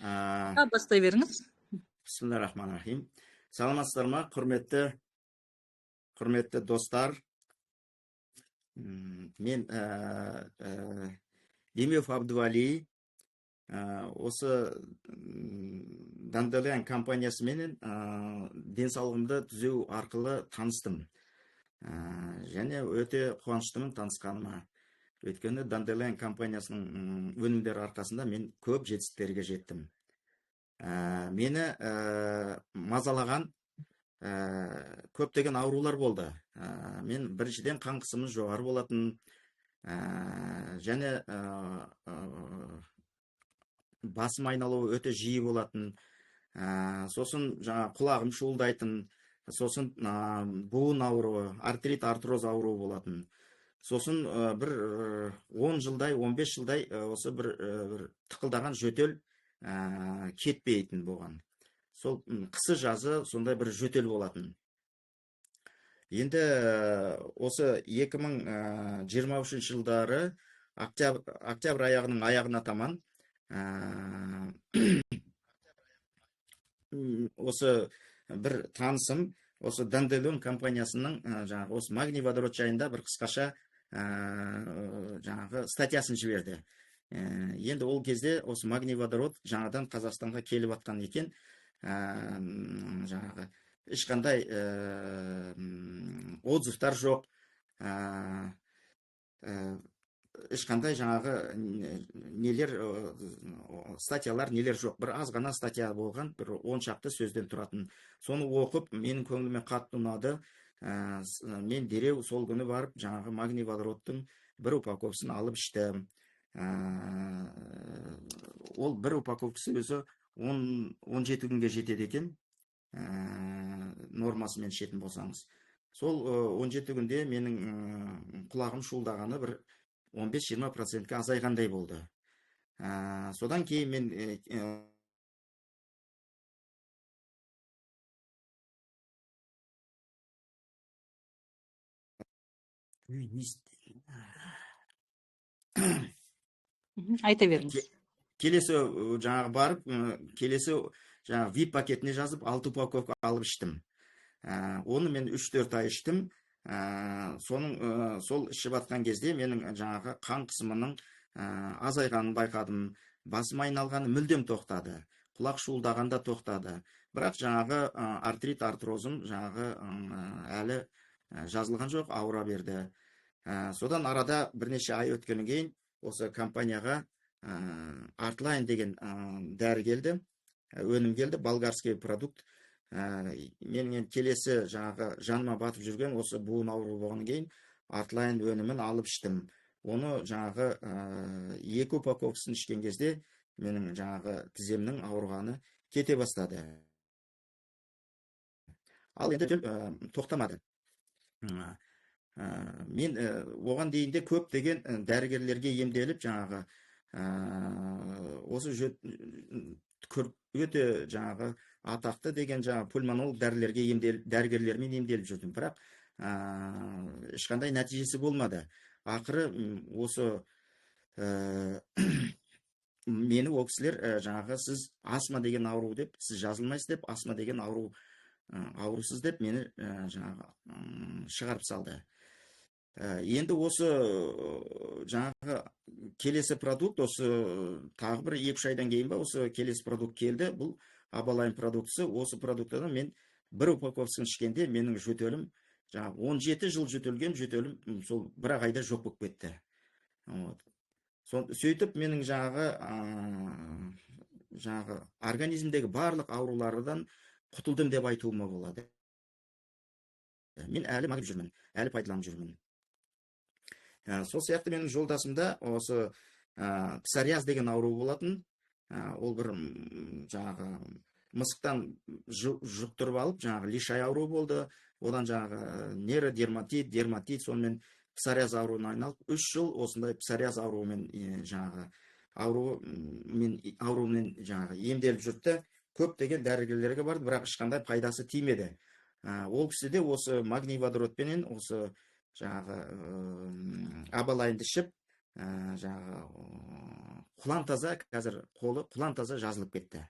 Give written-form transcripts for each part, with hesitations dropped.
Бастай беріңіз. Бисмиллахир-рахманир-рахим. Саламатсыздар ма, құрметті достар. Мен Демеев Абдували, осы Dandelion компаниясымен денсаулығымды түзеу арқылы таныстым. Және өте қуаныштымын танысқаныма. Өйткені Dandelion компаниясының өнімдері арқасында мен көп жетістіктерге жеттім. Мені мазалаған көптеген аурулар болды. Мен біріншіден қан қысымым жоғары болатын, және басым айналуы өте жиі болатын, сосын құлағым шуылдайтын, сосын буын ауруы, артрит, артроз ауруы болатын. Сосын бір 10 жылдай, 15 жылдай осы бір тықылдаған жөтел кетпейтін болған. Сол қысы жазы сондай бір жөтел болатын. Енді осы 2023 жылдары октябрь аяғының аяғына таман осы бір танысым осы Dandelion компаниясының осы магний водород жайында бір қысқаша статьясын жіберді. Енді ол кезде осы магний водород жаңадан Қазақстанға келіп атқан екен. Ешқандай отзывтар жоқ, ешқандай нелер, статьялар нелер жоқ. Бір аз ғана статья болған, бір 10 шақты сөзден тұратын. Соны оқып, менің көңіліме қатты ұнады. Мен дереу сол күні барып, магний водородтың бір упаковкасын алып іштім. Ол бір упаковкасы өзі 17 күнге жетеді екен, нормасымен ішетін болсаңыз. Сол 17 күнде менің құлағым шуылдағаны бір 15-20%-ке азайғандай болды. Содан кейін мен айта беріңіз. Келесі барып, келесі VIP пакетіне жазып 6 упаковка алып іштім. Оны мен 3-4 ай іштім. Сол ішіп атқан кезде менің қан қысымының азайғанын байқадым. Басым айналғаны мүлдем тоқтады. Құлақ шуылдағанда тоқтады. Бірақ артрит, артрозым әлі жазылған жоқ, ауыра берді. Содан арада бірнеше ай өткеннен кейін осы компанияға Artline деген дәрі келді, өнім келді, болгарский продукт. Мен келесі жаныма батып жүрген осы буын ауруы болғаннан кейін Artline өнімін алып іштім. Оны 2 упаковкасын ішкен кезде менің тіземнің ауырғаны кете бастады. Ал енді тоқтамады. Мен оған дейінде көп деген дәрігерлерге емделіп, осы өте атақты деген пульмонолог дәрігерлермен емделіп жүрдім. Бірақ ешқандай нәтижесі болмады. Ақыры осы мені ол кісілер сіз астма деген ауру деп, сіз жазылмайсыз деп, астма деген аурусыз деп мені шығарып салды. Енді осы келесі продукт, осы тағы бір 2-3 айдан кейін ба, осы келесі продукт келді. Бұл Абалайн продуктысы. Осы продуктыдан мен бір упаковкасын ішкенде менің жөтелім, 17 жыл жөтелген жөтелім сол бір айда жоқ болып кетті. Сөйтіп менің организмдегі барлық аурулардан құтылдым деп айтуыма болады. Мен әлі магып жүрмін, әлі пайдаланып жүрмін. Сол сияқты менің жолдасымда осы псориаз деген ауру болатын. Ол бір мысықтан жұқтырып алып, лишай ауру болды. Одан нейродерматит, дерматит, сонымен псориаз ауруына айналып, 3 жыл осындай псориаз ауруымен емделіп жүрді. Көп деген дәрігерлерге барды, бірақ ешқандай пайдасы тимеді. Ол кісіде осы магний водородпенен осы Абалайнды ішіп, жаңағы құлан таза, қазір қолы құлан таза жазылып кетті.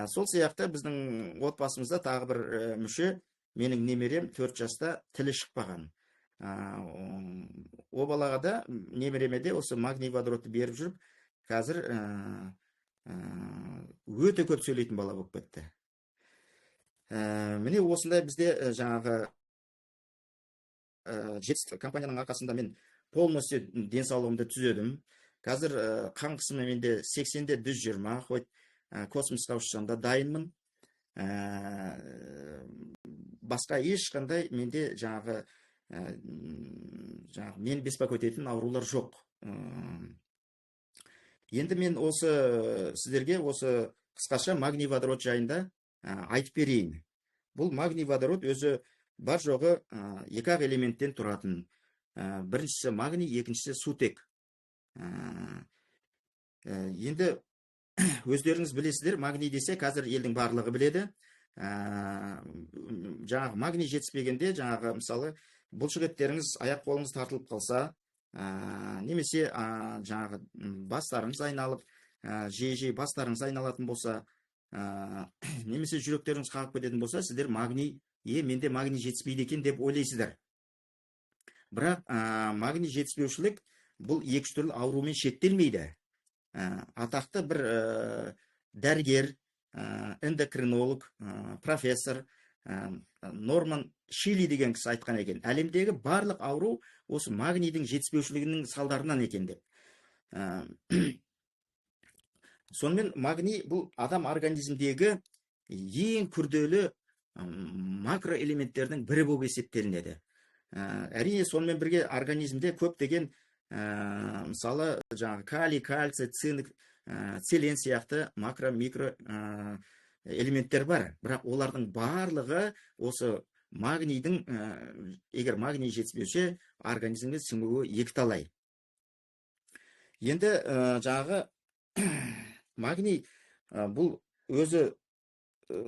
Сол сияқты біздің отбасымызда тағы бір мүше, менің немерем 4 жаста тілі шықпаған. О балаға да, немереме де осы магний водородты беріп жүріп, қазір өте көп сөйлейтін бала болып кетті. Міне осындай бізде жаңағы жетістік компанияның арқасында мен полностью денсаулығымды түзедім. Қазір қан қысымы менде 80-де 120, хоть космосқа ұшсам да дайынмын. Басқа ешқандай менде жаңағы мен беспокоит ететін аурулар жоқ. Енді мен осы сіздерге осы қысқаша магний водород жайында айтып берейін. Бұл магний водород өзі бар жоғы 2 элементтен тұратын. Біріншісі магний, екіншісі сутек. Енді өздеріңіз білесіздер, магний десе қазір елдің барлығы біледі. Жаңағы магний жетіспегенде, жаңағы мысалы бұлшықеттеріңіз, аяқ қолыңыз тартылып қалса, немесе жаңағы бастарыңыз айналып, жиі бастарыңыз айналатын болса, немесе жүректеріңіз қағып кететін болса, сіздер магний, менде магний жетіспейді екен деп ойлайсыздар. Бірақ магний жетіспеушілік бұл 2 түрлі аурумен шектелмейді. Атақты бір дәрігер, эндокринолог, профессор Норман Шили деген кісі айтқан екен, әлемдегі барлық ауру осы магнийдің жетіспеушілігінің салдарынан екен деп. Сонымен магний бұл адам организмдегі ең күрделі макроэлементтердің бірі болып есептелінеді. Әрине, сонымен бірге организмде көптеген мысалы жаңағы калий, кальций, цинк, селен сияқты макро-микро элементтер бар. Бірақ олардың барлығы осы магнийдің, егер магний жетіспесе, организмге сіңуі екіталай. Енді жаңағы магний бұл өзі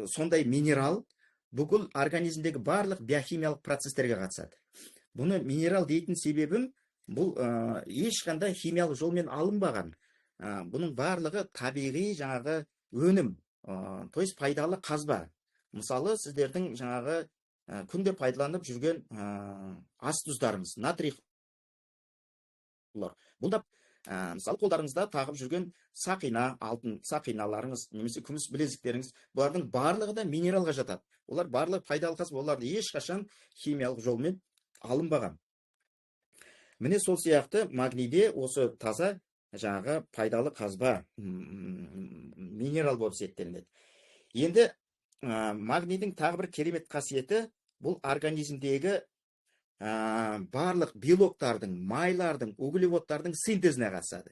сондай минерал, бүкіл организмдегі барлық биохимиялық процестерге қатысады. Бұны минерал дейтін себебім, бұл ешқандай химиялық жолмен алынбаған. Бұның барлығы табиғи жаңағы өнім, то есть пайдалы қазба. Мысалы, сіздердің жаңағы күнде пайдаланып жүрген ас тұздарыңыз, натрий хлор. Бұл да мысалы қолдарыңызда тағып жүрген сақина, алтын сақиналарыңыз, немесе күміс білезіктеріңіз, бұлардың барлығы да минералға жатады. Олар барлығы пайдалы қазба, оларды ешқашан химиялық жолмен алынбаған. Міне сол сияқты магнийде осы таза жаңағы пайдалы қазба, минерал болып есептелінеді. Енді магнийдің тағы бір керемет қасиеті, бұл организмдегі барлық белоктардың, майлардың, углеводтардың синтезіне қатысады.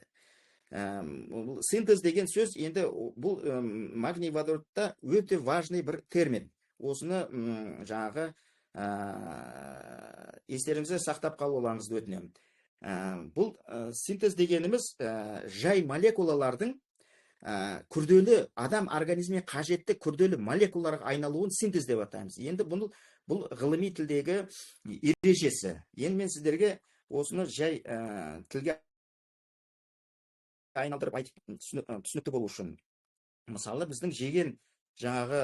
Синтез деген сөз, енді бұл магний водородта өте важный бір термин. Осыны жаңағы естеріңізде сақтап қалуларыңызды өтінемін. Бұл синтез дегеніміз жай молекулалардың күрделі, адам организміне қажетті күрделі молекулаларға айналуын синтез деп атаймыз. Енді бұл ғылыми тілдегі ережесі. Енді мен сіздерге осыны жай тілге айналдырып айтып түсінікті болу үшін. Мысалы, біздің жеген жаңағы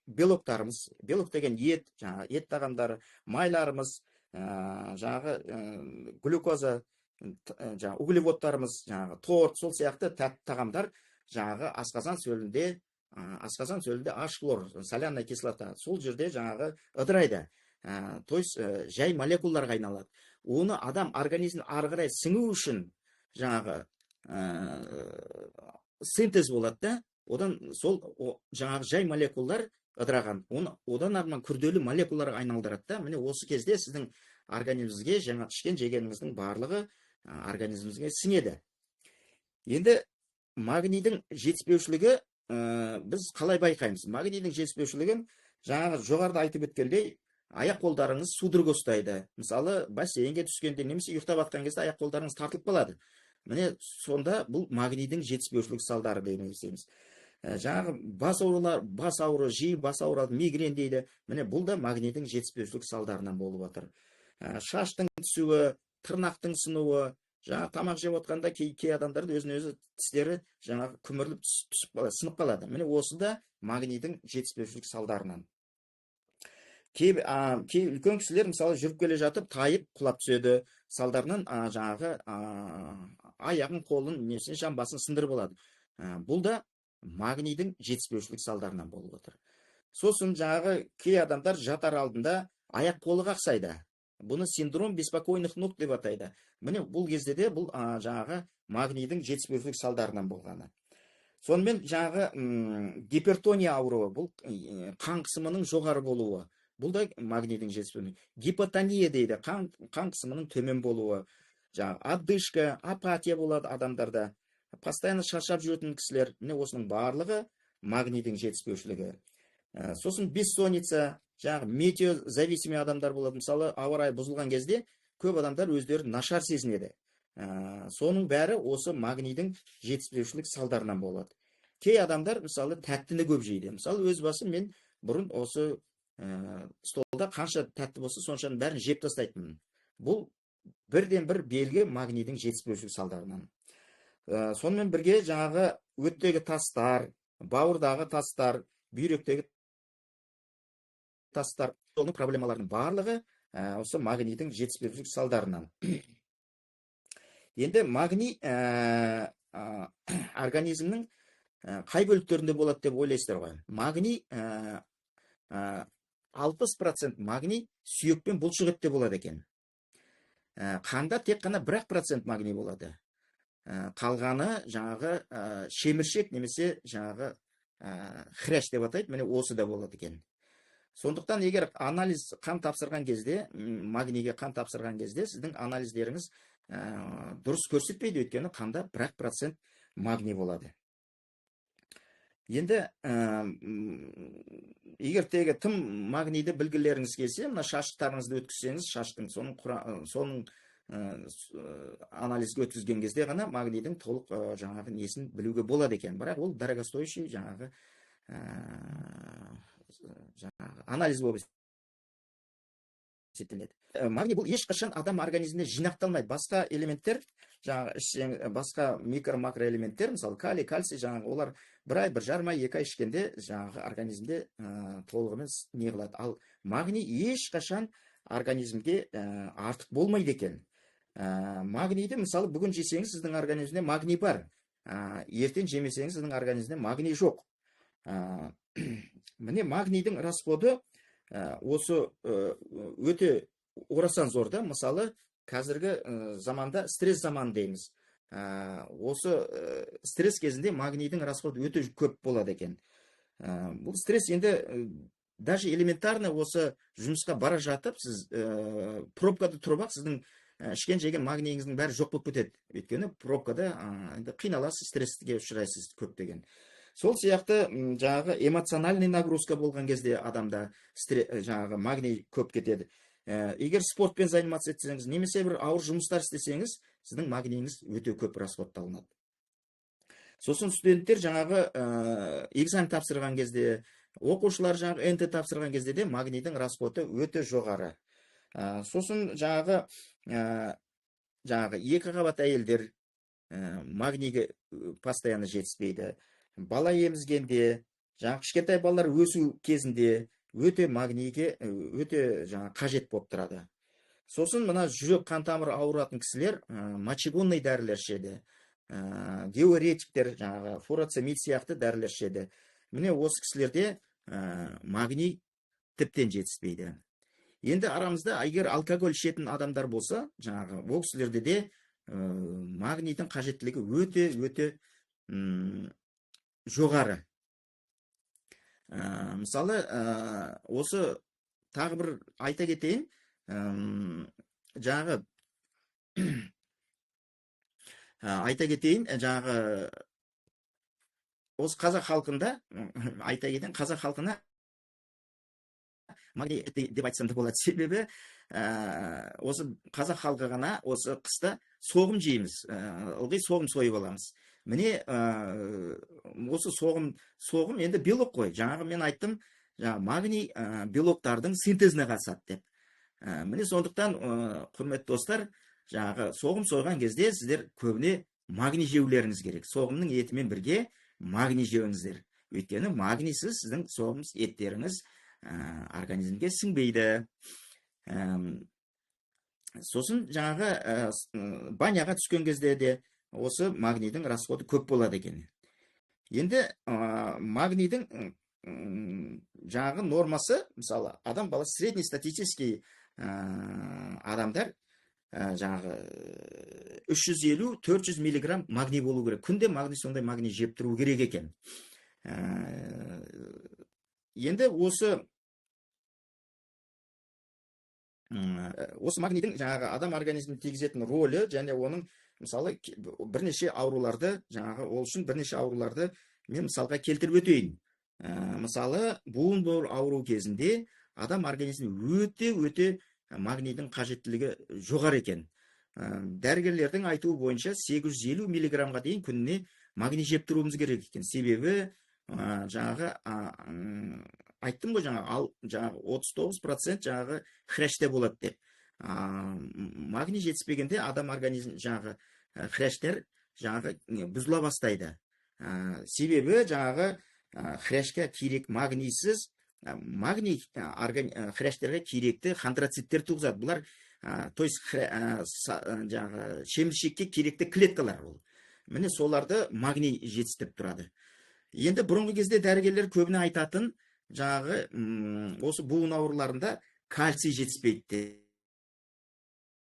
белоктарымыз, белок деген ет, жаңағы ет тағамдары, майларымыз, жаңағы глюкоза, жаңағы углеводтарымыз, жаңағы торт, сол сияқты тәтті тағамдар жаңағы асқазан сөлінде аш хлор, соляная кислота, сол жерде жаңағы ыдырайды. То есть жай молекулаларға айналады. Оны адам организмін ары қарай сіңу үшін жаңағы синтез болады да, одан сол жаңағы жай молекулалар ыдыраған, одан арман күрделі молекулаларға айналдырады да. Міне осы кезде сіздің организміңізге жаңа ішкен жегеніңіздің барлығы организміңізге сіңеді. Енді магнийдің жетіспеушілігі біз қалай байқаймыз? Магнийдің жетіспеушілігін жаңағы жоғарыда айтып өткендей, аяқ қолдарыңыз судорога ұстайды. Мысалы, бассейнге түскенде немесе ұйықтап жатқан кезде аяқ қолдарыңыз тартылып қалады. Міне сонда бұл магнийдің жетіспеушілік салдары деп есептейміз. Жаңағы бас ауыру, жиі бас ауырады, мигрен дейді. Міне бұл да магнийдің жетіспеушілік салдарынан болып отыр. шаштың түсуі, тырнақтың сынуы, жаңағы тамақ жеп отқанда кей адамдардың өзіне-өзі тістері жаңағы күмірліп түсіп қалады, сынып қалады. Міне осы да магнийдің жетіспеушілік салдарынан. Кей үлкен кісілер мысалы жүріп келе жатып тайып құлап түседі, салдарынан жаңағы аяғын, қолын, несін, жамбасын сындырып алады. Бұл да магнийдің жетіспеушілік салдарынан болып отыр. Сосын жаңағы кей адамдар жатар алдында аяқ қолы қақсайды. Бұны синдром беспокойных ног деп атайды. Міне бұл кезде де бұл жаңағы магнийдің жетіспеушілік салдарынан болғаны. Сонымен жаңағы гипертония ауруы, бұл қан қысымының жоғары болуы. Бұл да магнийдің жетіспеушілігі. Гипотония дейді, қан қысымының төмен болуы. Жаңағы одышка, апатия болады адамдарда. Постоянно шаршап жүретін кісілер, міне осының барлығы магнийдің жетіспеушілігі. Сосын бессонница, жаңағы метеозависимый адамдар болады. Мысалы, ауа райы бұзылған кезде көп адамдар өздерін нашар сезінеді. Соның бәрі осы магнийдің жетіспеушілік салдарынан болады. Кей адамдар мысалы тәттіні көп жейді. Мысалы, өз басым мен бұрын осы столда қанша тәтті болса, соншаның бәрін жеп тастайтынмын. Бұл бірден бір белгі магнийдің жетіспеушілік салдарынан. Сонымен бірге жаңағы өттегі тастар, бауырдағы тастар, бүйректегі тастар, оның проблемаларының барлығы осы магнийдің жетіспеушілік салдарынан. Енді магний организмнің қай бөліктерінде болады деп ойлайсыздар ғой? Магний 60% магний сүйек пен бұлшық етте болады екен. Қанда тек қана 1% магний болады. Қалғаны жаңағы шеміршек немесе жаңағы хрящ деп атайды, міне осы да болады екен. Сондықтан егер анализ қан тапсырған кезде, магнийге қан тапсырған кезде, сіздің анализдеріңіз дұрыс көрсетпейді, өйткені қанда 1% магний болады. Енді егер тегі тым магнийді білгілеріңіз келсе, мына шаштарыңызды өткізсеңіз, шаштың соның анализге өткізген кезде ғана магнийдің толық жаңағы несін білуге болады екен. Бірақ ол дорогостоящий жаңағы анализ болып есептеледі. Магний бұл ешқашан адам организмінде жинақталмайды. Басқа элементтер, жаңағы басқа микро-макро элементтер, мысалы калий, кальций, жаңағы олар бір ай, бір жарым ай, 2 ай ішкенде жаңағы организмде толығымен не қылады. Ал магний ешқашан организмге артық болмайды екен. Магнийді мысалы бүгін жесеңіз, сіздің организмде магний бар. Ертең жемесеңіз, сіздің организмде магний жоқ. Міне магнийдің расходы осы өте орасан зор да. Мысалы қазіргі заманда стресс заманы дейміз. Осы стресс кезінде магнийдің расходы өте көп болады екен. Бұл стресс енді даже элементарно осы жұмысқа бара жатып, сіз пробкада тұрып ақ, сіздің ішкен жеген магнийіңіздің бәрі жоқ болып кетеді. Өйткені пробкада қиналасыз, стресске ұшырайсыз көптеген. Сол сияқты жаңағы эмоциональный нагрузка болған кезде адамда жаңағы магний көп кетеді. Егер спортпен заниматься етсеңіз, немесе бір ауыр жұмыстар істесеңіз, сіздің магнийіңіз өте көп расходталынады. Сосын студенттер жаңағы экзамен тапсырған кезде, оқушылар жаңағы НТ тапсырған кезде де магнийдің расходы өте жоғары. Сосын жаңағы екі қабат әйелдер магнийге постоянно жетіспейді. Бала емізгенде, жаңағы кішкентай балалар өсу кезінде өте магнийге өте жаңағы қажет болып тұрады. Сосын мына жүрек қан тамыры ауыратын кісілер мочегонный дәрілер ішеді. Диуретиктер, жаңағы фурацемид сияқты дәрілер ішеді. Міне осы кісілерде магний тіптен жетіспейді. Енді арамызда егер алкоголь ішетін адамдар болса, жаңағы ол кісілерде де магнийдің қажеттілігі өте жоғары. Мысалы, осы тағы бір айта кетейін, жаңағы осы қазақ халқында, қазақ халқына магний деп айтсам да болады. Себебі осы қазақ халқы ғана осы қыста соғым жейміз, ылғи соғым сойып аламыз. Міне осы соғым енді белок қой. Жаңағы мен айттым, магний белоктардың синтезіне қатысады деп. Міне сондықтан құрметті достар, жаңағы соғым сойған кезде сіздер көбіне магний жеулеріңіз керек. Соғымның етімен бірге магний жеуіңіздер. Өйткені магнийсіз сіздің соғым еттеріңіз организмге сіңбейді. Сосын жаңағы баняға түскен кезде де осы магнийдің расходы көп болады екен. Енді магнийдің жаңағы нормасы, мысалы, адам баласы среднестатистический адамдар жаңағы 350-400 миллиграмм магний болу керек. Күнде сондай магний жеп тұру керек екен. Енді осы магнийдің жаңағы адам организміне тигізетін рөлі, және оның мысалы бірнеше ауруларды, жаңағы ол үшін бірнеше ауруларды мен мысалға келтіріп өтейін. Мысалы, буын ауру кезінде адам организмі өте магнийдің қажеттілігі жоғары екен. Дәрігерлердің айтуы бойынша 850 миллиграммға дейін күніне магний жеп тұруымыз керек екен. Себебі жаңағы айттым ғой, жаңағы 39% жаңағы хряште болады деп. Магний жетіспегенде адам организм жаңағы хряштер жаңағы бұзыла бастайды. Себебі жаңағы хряшқа керек магнийсіз, магний хряштерге керекті хондроциттер туғызады. Бұлар то есть жаңағы шеміршекке керекті клеткалар ол. Міне соларды магний жетістіріп тұрады. Енді бұрынғы кезде дәрігерлер көбіне айтатын, жаңағы осы буын ауруларында кальций жетіспейді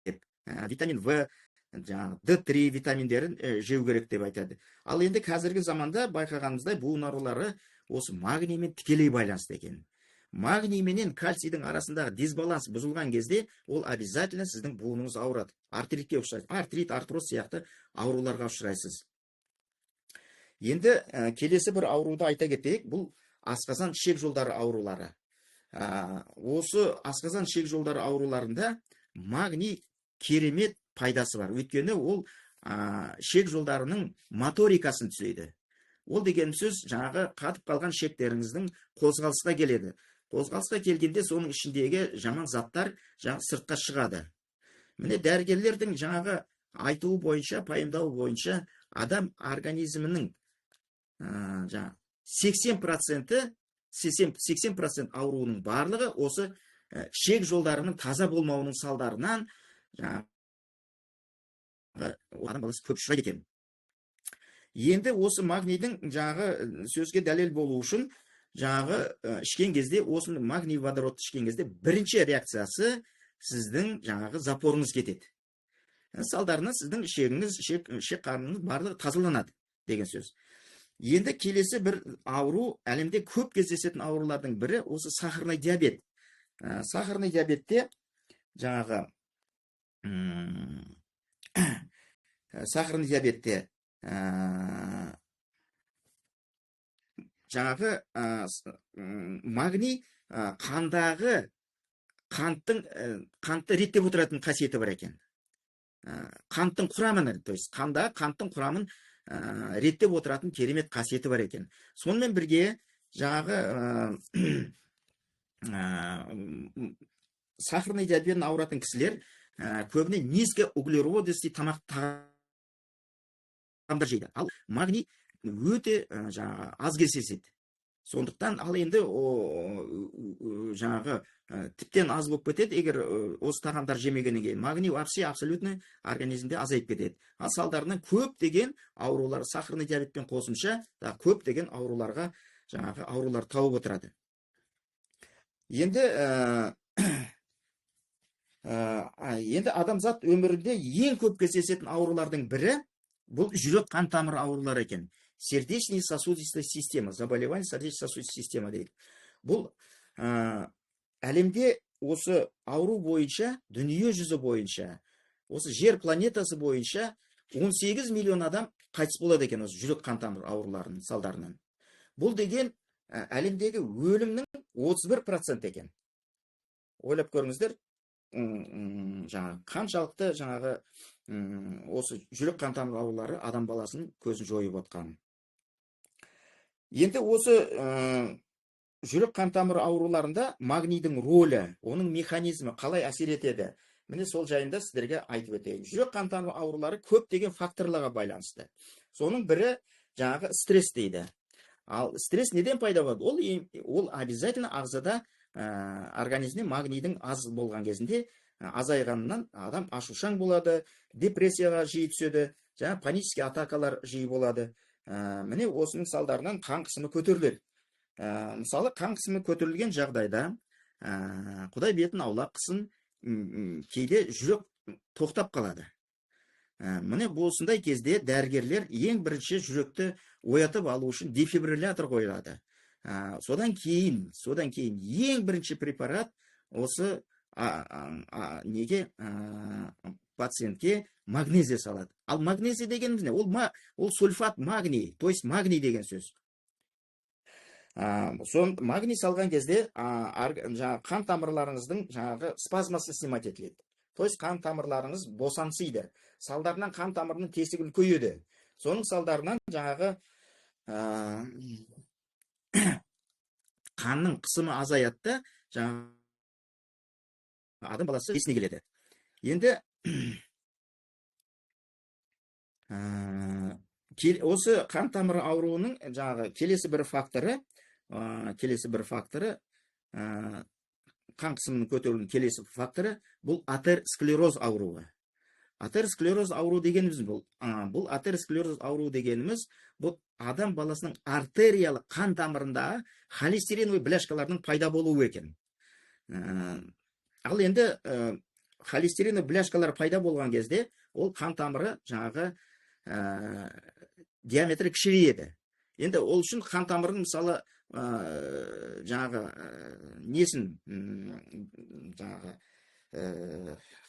деп. Витамин В, жаңағы D3 витаминдерін жеу керек деп айтады. Ал енді қазіргі заманда байқағанымыздай буын аурулары осы магниймен тікелей байланысты екен. Магний менен кальцийдің арасындағы дисбаланс бұзылған кезде ол обязательно сіздің буыныңыз ауырады. Артритке ұшырайсыз. Артрит, артроз сияқты ауруларға ұшырайсыз. Енді келесі бір ауруды айта кетейік. Бұл асқазан ішек жолдары аурулары. Осы асқазан ішек жолдары ауруларында магний керемет пайдасы бар. Өйткені ол ішек жолдарының моторикасын түзейді. Ол деген сөз, жаңағы қатып қалған ішектеріңіздің қозғалысқа келеді. Қозғалысқа келгенде соның ішіндегі жаман заттар жаңағы сыртқа шығады. Міне дәрігерлердің жаңағы айтуы бойынша, пайымдауы бойынша, адам организмінің 80% ауруының барлығы осы ішек жолдарының таза болмауының салдарынан адам баласы көп ұшырайды екен. Енді осы магнийдің жаңағы сөзге дәлел болу үшін, жаңағы ішкен кезде, осы магний водородты ішкен кезде бірінші реакциясы сіздің жаңағы запорыңыз кетеді. Салдарынан сіздің ішек қарныңыз барлығы тазаланады деген сөз. Енді келесі бір ауру, әлемде көп кездесетін аурулардың бірі осы сахарный диабет. Сахарный диабетте жаңағы жаңағы магний қандағы қантты реттеп отыратын қасиеті бар екен. Қанттың құрамын, то есть қандағы қанттың құрамын реттеп отыратын керемет қасиеті бар екен. Сонымен бірге жаңағы сахарный диабетін ауыратын кісілер көбіне низкоуглеродистый тамақтар жейді. Ал магний өте аз кездеседі. Сондықтан ал енді жаңағы тіптен аз болып кетеді, егер осы тағамдар жемегеннен кейін. Магний вообще абсолютно организмде азайып кетеді. Ал салдарынан көптеген аурулар, сахарный диабетпен қосымша көптеген ауруларға жаңағы аурулар тауып отырады. Енді адамзат өмірінде ең көп кездесетін аурулардың бірі бұл жүрек қан тамыр аурулары екен. Сердечно-сосудистая система, заболевание сердечно-сосудистой система дейді. Бұл әлемде осы ауру бойынша, дүние жүзі бойынша, осы жер планетасы бойынша 18 миллион адам қайтыс болады екен осы жүрек қан тамыр ауруларының салдарынан. Бұл деген әлемдегі өлімнің 31% екен. Ойлап көріңіздер, қаншалықты жаңағы осы жүрек қан тамыр аурулары адам баласының көзін жойып отқан. Енді осы жүрек қан тамыры ауруларында магнийдің рөлі, оның механизмі қалай әсер етеді? Міне сол жайында сіздерге айтып өтейін. Жүрек қан тамыры аурулары көптеген факторларға байланысты. Соның бірі жаңағы стресс дейді. Ал стресс неден пайда болады? Ол обязательно ағзада организмде магнийдің аз болған кезінде азайғанынан адам ашушаң болады, депрессияға жиі түседі, жаңа панический атакалар жиі болады. Міне осының салдарынан қан қысымы көтеріледі. Мысалы, қан қысымы көтерілген жағдайда Құдай бетін аулақ қылсын, кейде жүрек тоқтап қалады. Міне осындай кезде дәрігерлер ең бірінші жүректі оятып алу үшін дефибриллятор қойылады. Содан кейін ең бірінші препарат осы неге пациентке магнезия салады. Ал магнезия дегеніміз не? Ол сульфат магний, то есть магний деген сөз. Магний салған кезде қан тамырларыңыздың жаңағы спазмасы снимать етіледі. То есть қан тамырларыңыз босансиды. Салдарынан қан тамырының тесігі үлкейеді. Соның салдарынан жаңағы қанның қысымы азаятты, жаңағы адам баласы есіне келеді. Енді осы қан тамыры ауруының жаңағы келесі бір факторы қан қысымының көтерілуінің келесі факторы бұл атеросклероз ауруы. Атеросклероз ауру дегеніміз бұл атеросклероз ауру дегеніміз бұл адам баласының артериялық қан тамырында холестериновый бляшкалардың пайда болуы екен. Ал енді холестериновый бляшкалар пайда болған кезде ол қан тамыры жаңағы диаметрі кішірейеді. Енді ол үшін қан тамырын мысалы жаңағы несін жаңағы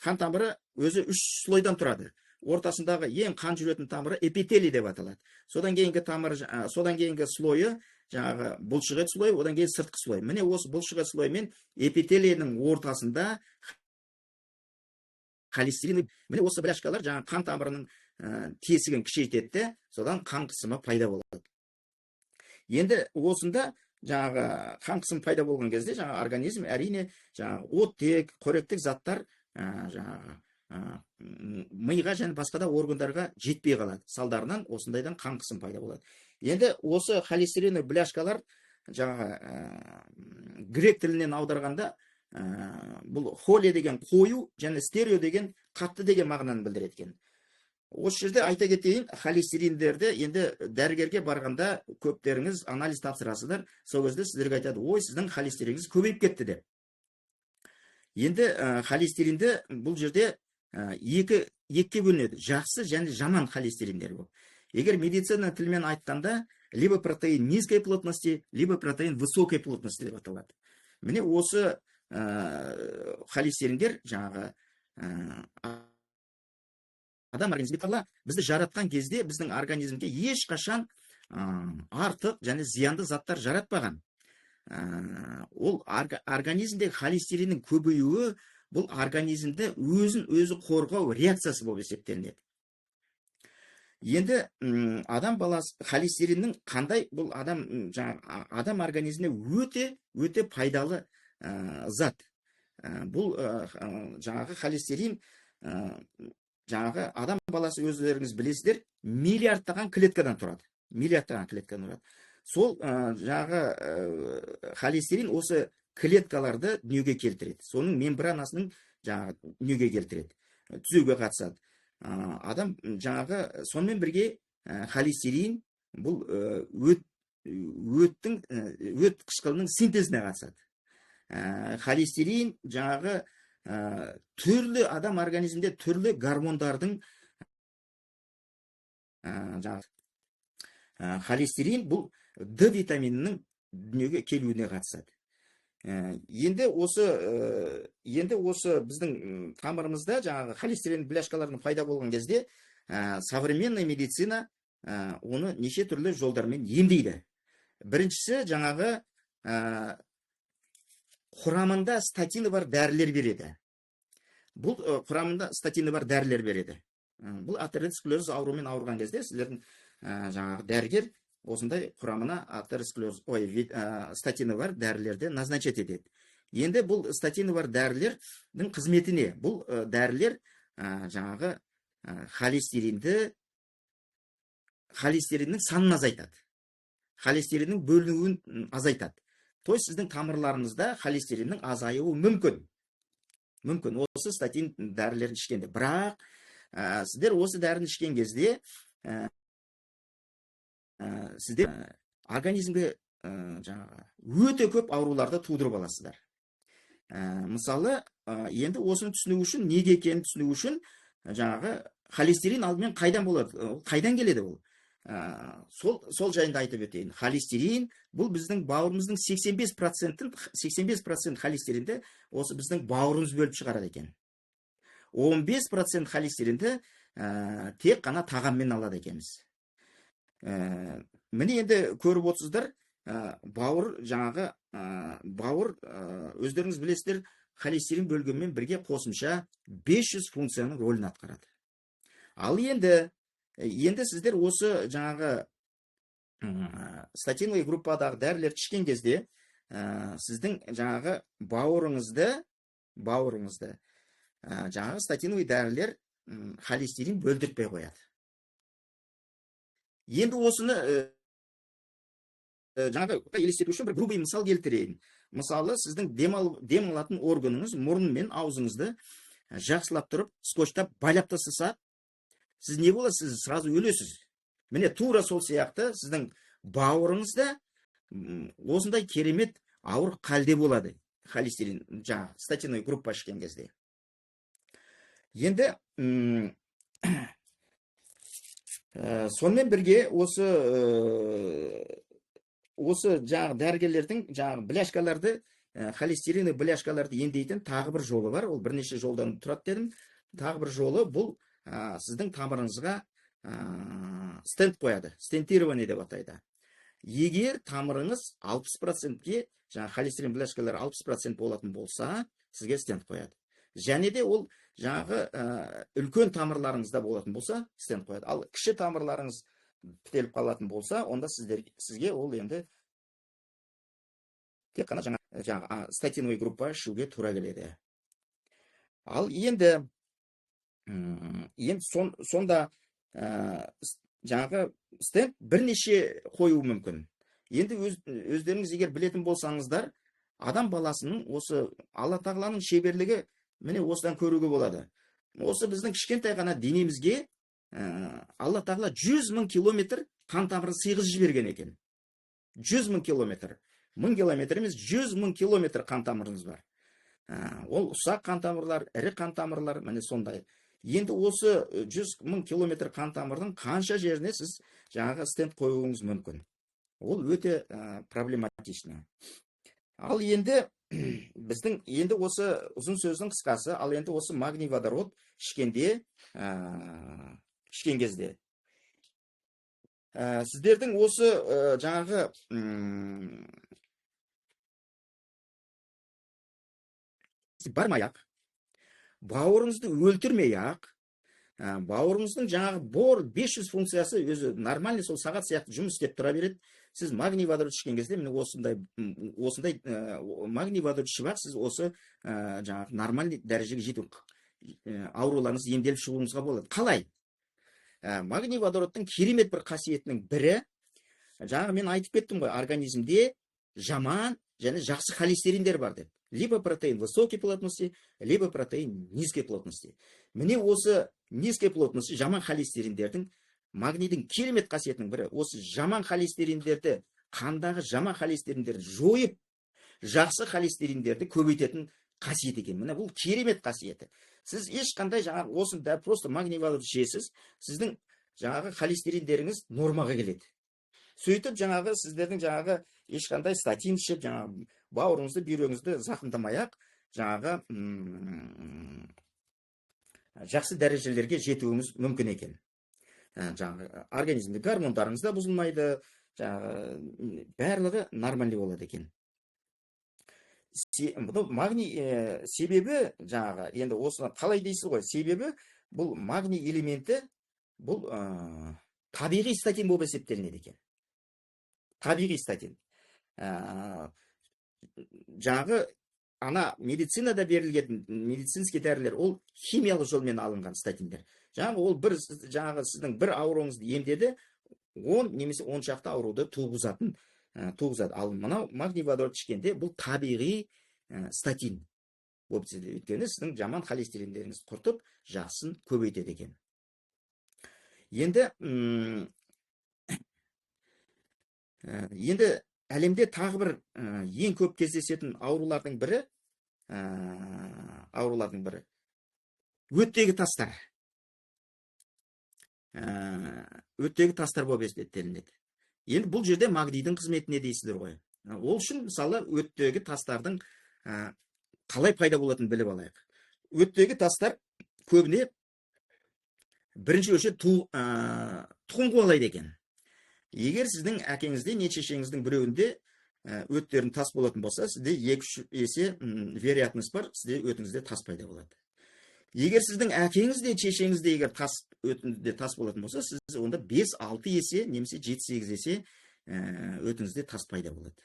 қан тамыры өзі 3 слойдан тұрады. Ортасындағы ең қан жүретін тамыры эпителий деп аталады. Содан кейінгі слойы жаңағы бұлшықет слойы, одан кейін сыртқы слой. Міне осы бұлшықет слой мен эпителийдің ортасында холестерин, міне осы бляшкалар жаңағы қан тамырының тесігін кішейтеді, содан қан қысымы пайда болады. Енді осында жаңағы қан қысымы пайда болған кезде жаңағы организм әрине жаңағы оттек, қоректік заттар жаңағы миға және басқа да органдарға жетпей қалады. Салдарынан осындайдан қан қысымы пайда болады. Енді осы холестериновый бляшкалар жаңағы грек тілінен аударғанда бұл холе деген қою және стерео деген қатты деген мағынаны білдіреді екен. Осы жерде айта кетейін, холестериндерді енді дәрігерге барғанда көптеріңіз анализ тапсырасыздар. Сол кезде сіздерге айтады, ой, сіздің холестериніңіз көбейіп кетті деп. Енді холестеринді бұл жерде екіге бөлінеді. Жақсы және жаман холестериндер бұл. Егер медицина тілімен айтқанда, либо протеин низкой плотности, либо протеин высокой плотности деп аталады. Міне осы холестериндер жаңағы адам организмге бізді жаратқан кезде біздің организмге ешқашан артық және зиянды заттар жаратпаған. Ол организмдегі холестериннің көбеюі бұл организмді өзі қорғау реакциясы болып есептелінеді. Енді адам баласы холестериннің қандай, бұл адам организміне өте пайдалы зат. Бұл жаңағы холестерин жаңағы адам баласы өздеріңіз білесіздер, миллиардтаған клеткадан тұрады. Сол жаңағы холестерин осы клеткаларды дүниеге келтіреді. Соның мембранасының жаңағы дүниеге келтіреді, түзеуге қатысады. Адам жаңағы сонымен бірге холестерин бұл өт қышқылының синтезіне қатысады. Холестерин жаңағы түрлі адам организмде түрлі гормондардың холестерин бұл D витаминінің дүниеге келуіне қатысады. Енді осы біздің тамырымызда жаңағы холестерин бляшкаларының пайда болған кезде современный медицина оны неше түрлі жолдармен емдейді. Біріншісі жаңағы құрамында статины бар дәрілер береді. Бұл құрамында статины бар дәрілер береді. Бұл атеросклероз ауруымен ауырған кезде сіздердің жаңағы дәрігер осындай құрамына атеросклероз статині бар дәрілерді назначать етеді. Енді бұл статині бар дәрілердің қызметі не? Бұл дәрілер жаңағы холестериннің санын азайтады. Холестериннің бөлінуін азайтады. То есть сіздің тамырларыңызда холестериннің азаюы мүмкін. Осы статин дәрілерін ішкенде. Бірақ сіздер осы дәріні ішкен кезде сіздер организмге өте көп ауруларды тудырып аласыздар. Мысалы, енді осыны түсіну үшін, неге екенін түсіну үшін, жаңағы холестерин алдымен қайдан болады? Қайдан келеді ол? Сол жайында айтып өтейін. Холестерин бұл біздің бауырымыздың 85% холестеринді осы біздің бауырымыз бөліп шығарады екен. 15% холестеринді тек қана тағаммен алады екенбіз. Міне енді көріп отырсыздар, бауыр өздеріңіз білесіздер, холестерин бөлгенмен бірге қосымша 500 функцияның рөлін атқарады. Ал енді сіздер осы жаңағы статиновый группадағы дәрілерді ішкен кезде сіздің жаңағы бауырыңызды жаңағы статиновый дәрілер холестерин бөлдіртпей қояды. Енді осыны жаңағы елестету үшін бір грубый мысал келтірейін. Мысалы, сіздің дем алатын органыңыз мұрын мен аузыңызды жақсылап тұрып, скотчтап байлап тастаса, сіз не болады? Сіз сразу өлесіз. Міне тура сол сияқты сіздің бауырыңызда осындай керемет ауыр халде болады. Холестерин, жаңағы статиновый группа ішкен кезде. Енді сонымен бірге осы жаңағы дәрігерлердің жаңағы бляшкаларды, холестерин бляшкаларды емдейтін тағы бір жолы бар. Ол бірнеше жолдан тұрады дедім. Тағы бір жолы бұл сіздің тамырыңызға стенд қояды. Стентирование деп атайды. Егер тамырыңыз 60%-ке, жаңағы холестерин бляшкалары 60% болатын болса, сізге стенд қояды. Және де ол жаңағы үлкен тамырларыңызда болатын болса, стенд қояды. Ал кіші тамырларыңыз бітеліп қалатын болса, онда сізге ол енді тек қана жаңағы статиновый группа ішуге тура келеді. Ал енді сонда жаңағы стенд бірнеше қою мүмкін. Енді өздеріңіз егер білетін болсаңыздар, адам баласының осы Алла тағаланың шеберлігі міне осыдан көруге болады. Осы біздің кішкентай ғана денемізге Алла тағала 100 000 километр қан тамырын сыйғызып жіберген екен. 100 000 километр. 1000 километр емес, 100 000 километр қан тамырыңыз бар. Ол ұсақ қан тамырлар, ірі қан тамырлар, міне сондай. Енді осы 100 000 километр қан тамырдың қанша жеріне сіз жаңағы стенд қоюыңыз мүмкін. Ол өте проблематичный. Ал енді біздің осы ұзын сөздің қысқасы, ал енді осы магний водород ішкен кезде сіздердің осы жаңағы бармай-ақ, бауырыңызды өлтірмей-ақ, бауырыңыздың жаңағы 500 функциясы өзі нормальный сол сағат сияқты жұмыс істеп тұра береді. Сіз магний водород ішкен кезде, міне осындай магний водород ішіп-ақ, сіз осы жаңағы нормальный дәрежеге жету, ауруларыңыз емделіп шығуыңызға болады. Қалай? Магний водородтың керемет бір қасиетінің бірі, жаңағы мен айтып кеттім ғой, организмде жаман және жақсы холестериндер бар деп. Либо протеин высокой плотности, либо протеин низкой плотности. Міне осы низкой плотности жаман холестериндердің, магнийдің керемет қасиетінің бірі, осы жаман холестериндерді, қандағы жаман холестериндерді жойып, жақсы холестериндерді көбейтетін қасиет екен. Міне бұл керемет қасиеті. Сіз ешқандай жаңағы осында просто магний водород ішесіз, сіздің жаңағы холестериндеріңіз нормаға келеді. Сөйтіп жаңағы сіздердің жаңағы ешқандай статин ішіп, жаңағы бауырыңызды, бүйрегіңізді зақымдамай-ақ, жаңағы жақсы дәрежелерге жетуіңіз мүмкін екен. Жаңағы организмде гормондарыңыз да бұзылмайды, жаңағы барлығы нормальный болады екен. Магний себебі жаңағы, енді осыны қалай дейсіз ғой, себебі бұл магний элементі бұл табиғи статин болып есептелінеді екен. табиғи статин. Жаңағы ана медицинада берілген медицинский дәрілер ол химиялық жолмен алынған статиндер. Жаңағы ол жаңағы сіздің бір ауруыңызды емдеді, 10 немесе 10 шақты ауруды туғызады. Ал мынау магний водород ішкенде бұл табиғи статин. Өйткені сіздің жаман холестериндеріңізді құртып, жақсын көбейтеді екен. Енді әлемде тағы бір ең көп кездесетін аурулардың бірі өттегі тастар. Өттегі тастар болып есептелінеді. Енді бұл жерде магнийдің қызметіне дейсіздер ғой. Ол үшін мысалы өттегі тастардың қалай пайда болатынын біліп алайық. Өттегі тастар көбіне бірінші өше тұқым қуалайды екен. Егер сіздің әкеңізде не шешеңіздің біреуінде өттерін тас болатын болса, сізде 2-3 есе вероятность бар, сізде өтіңізде тас пайда болады. Егер сіздің әкеңізде, шешеңізде егер өтіңізде тас болатын болса, сіз онда 5-6 есе, немесе 7-8 есе өтіңізде тас пайда болады.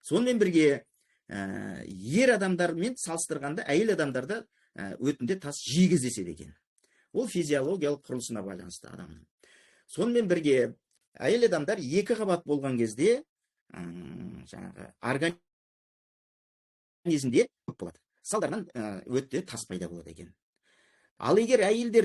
Сонымен бірге ер адамдармен салыстырғанда әйел адамдарда өтінде тас жиі кездеседі екен. Ол физиологиялық құрылысына байланысты адамның. Сонымен бірге әйел адамдар 2 қабат болған кезде жаңағы организмде көп болады. Салдарынан өтте тас пайда болады екен. Ал егер әйелдер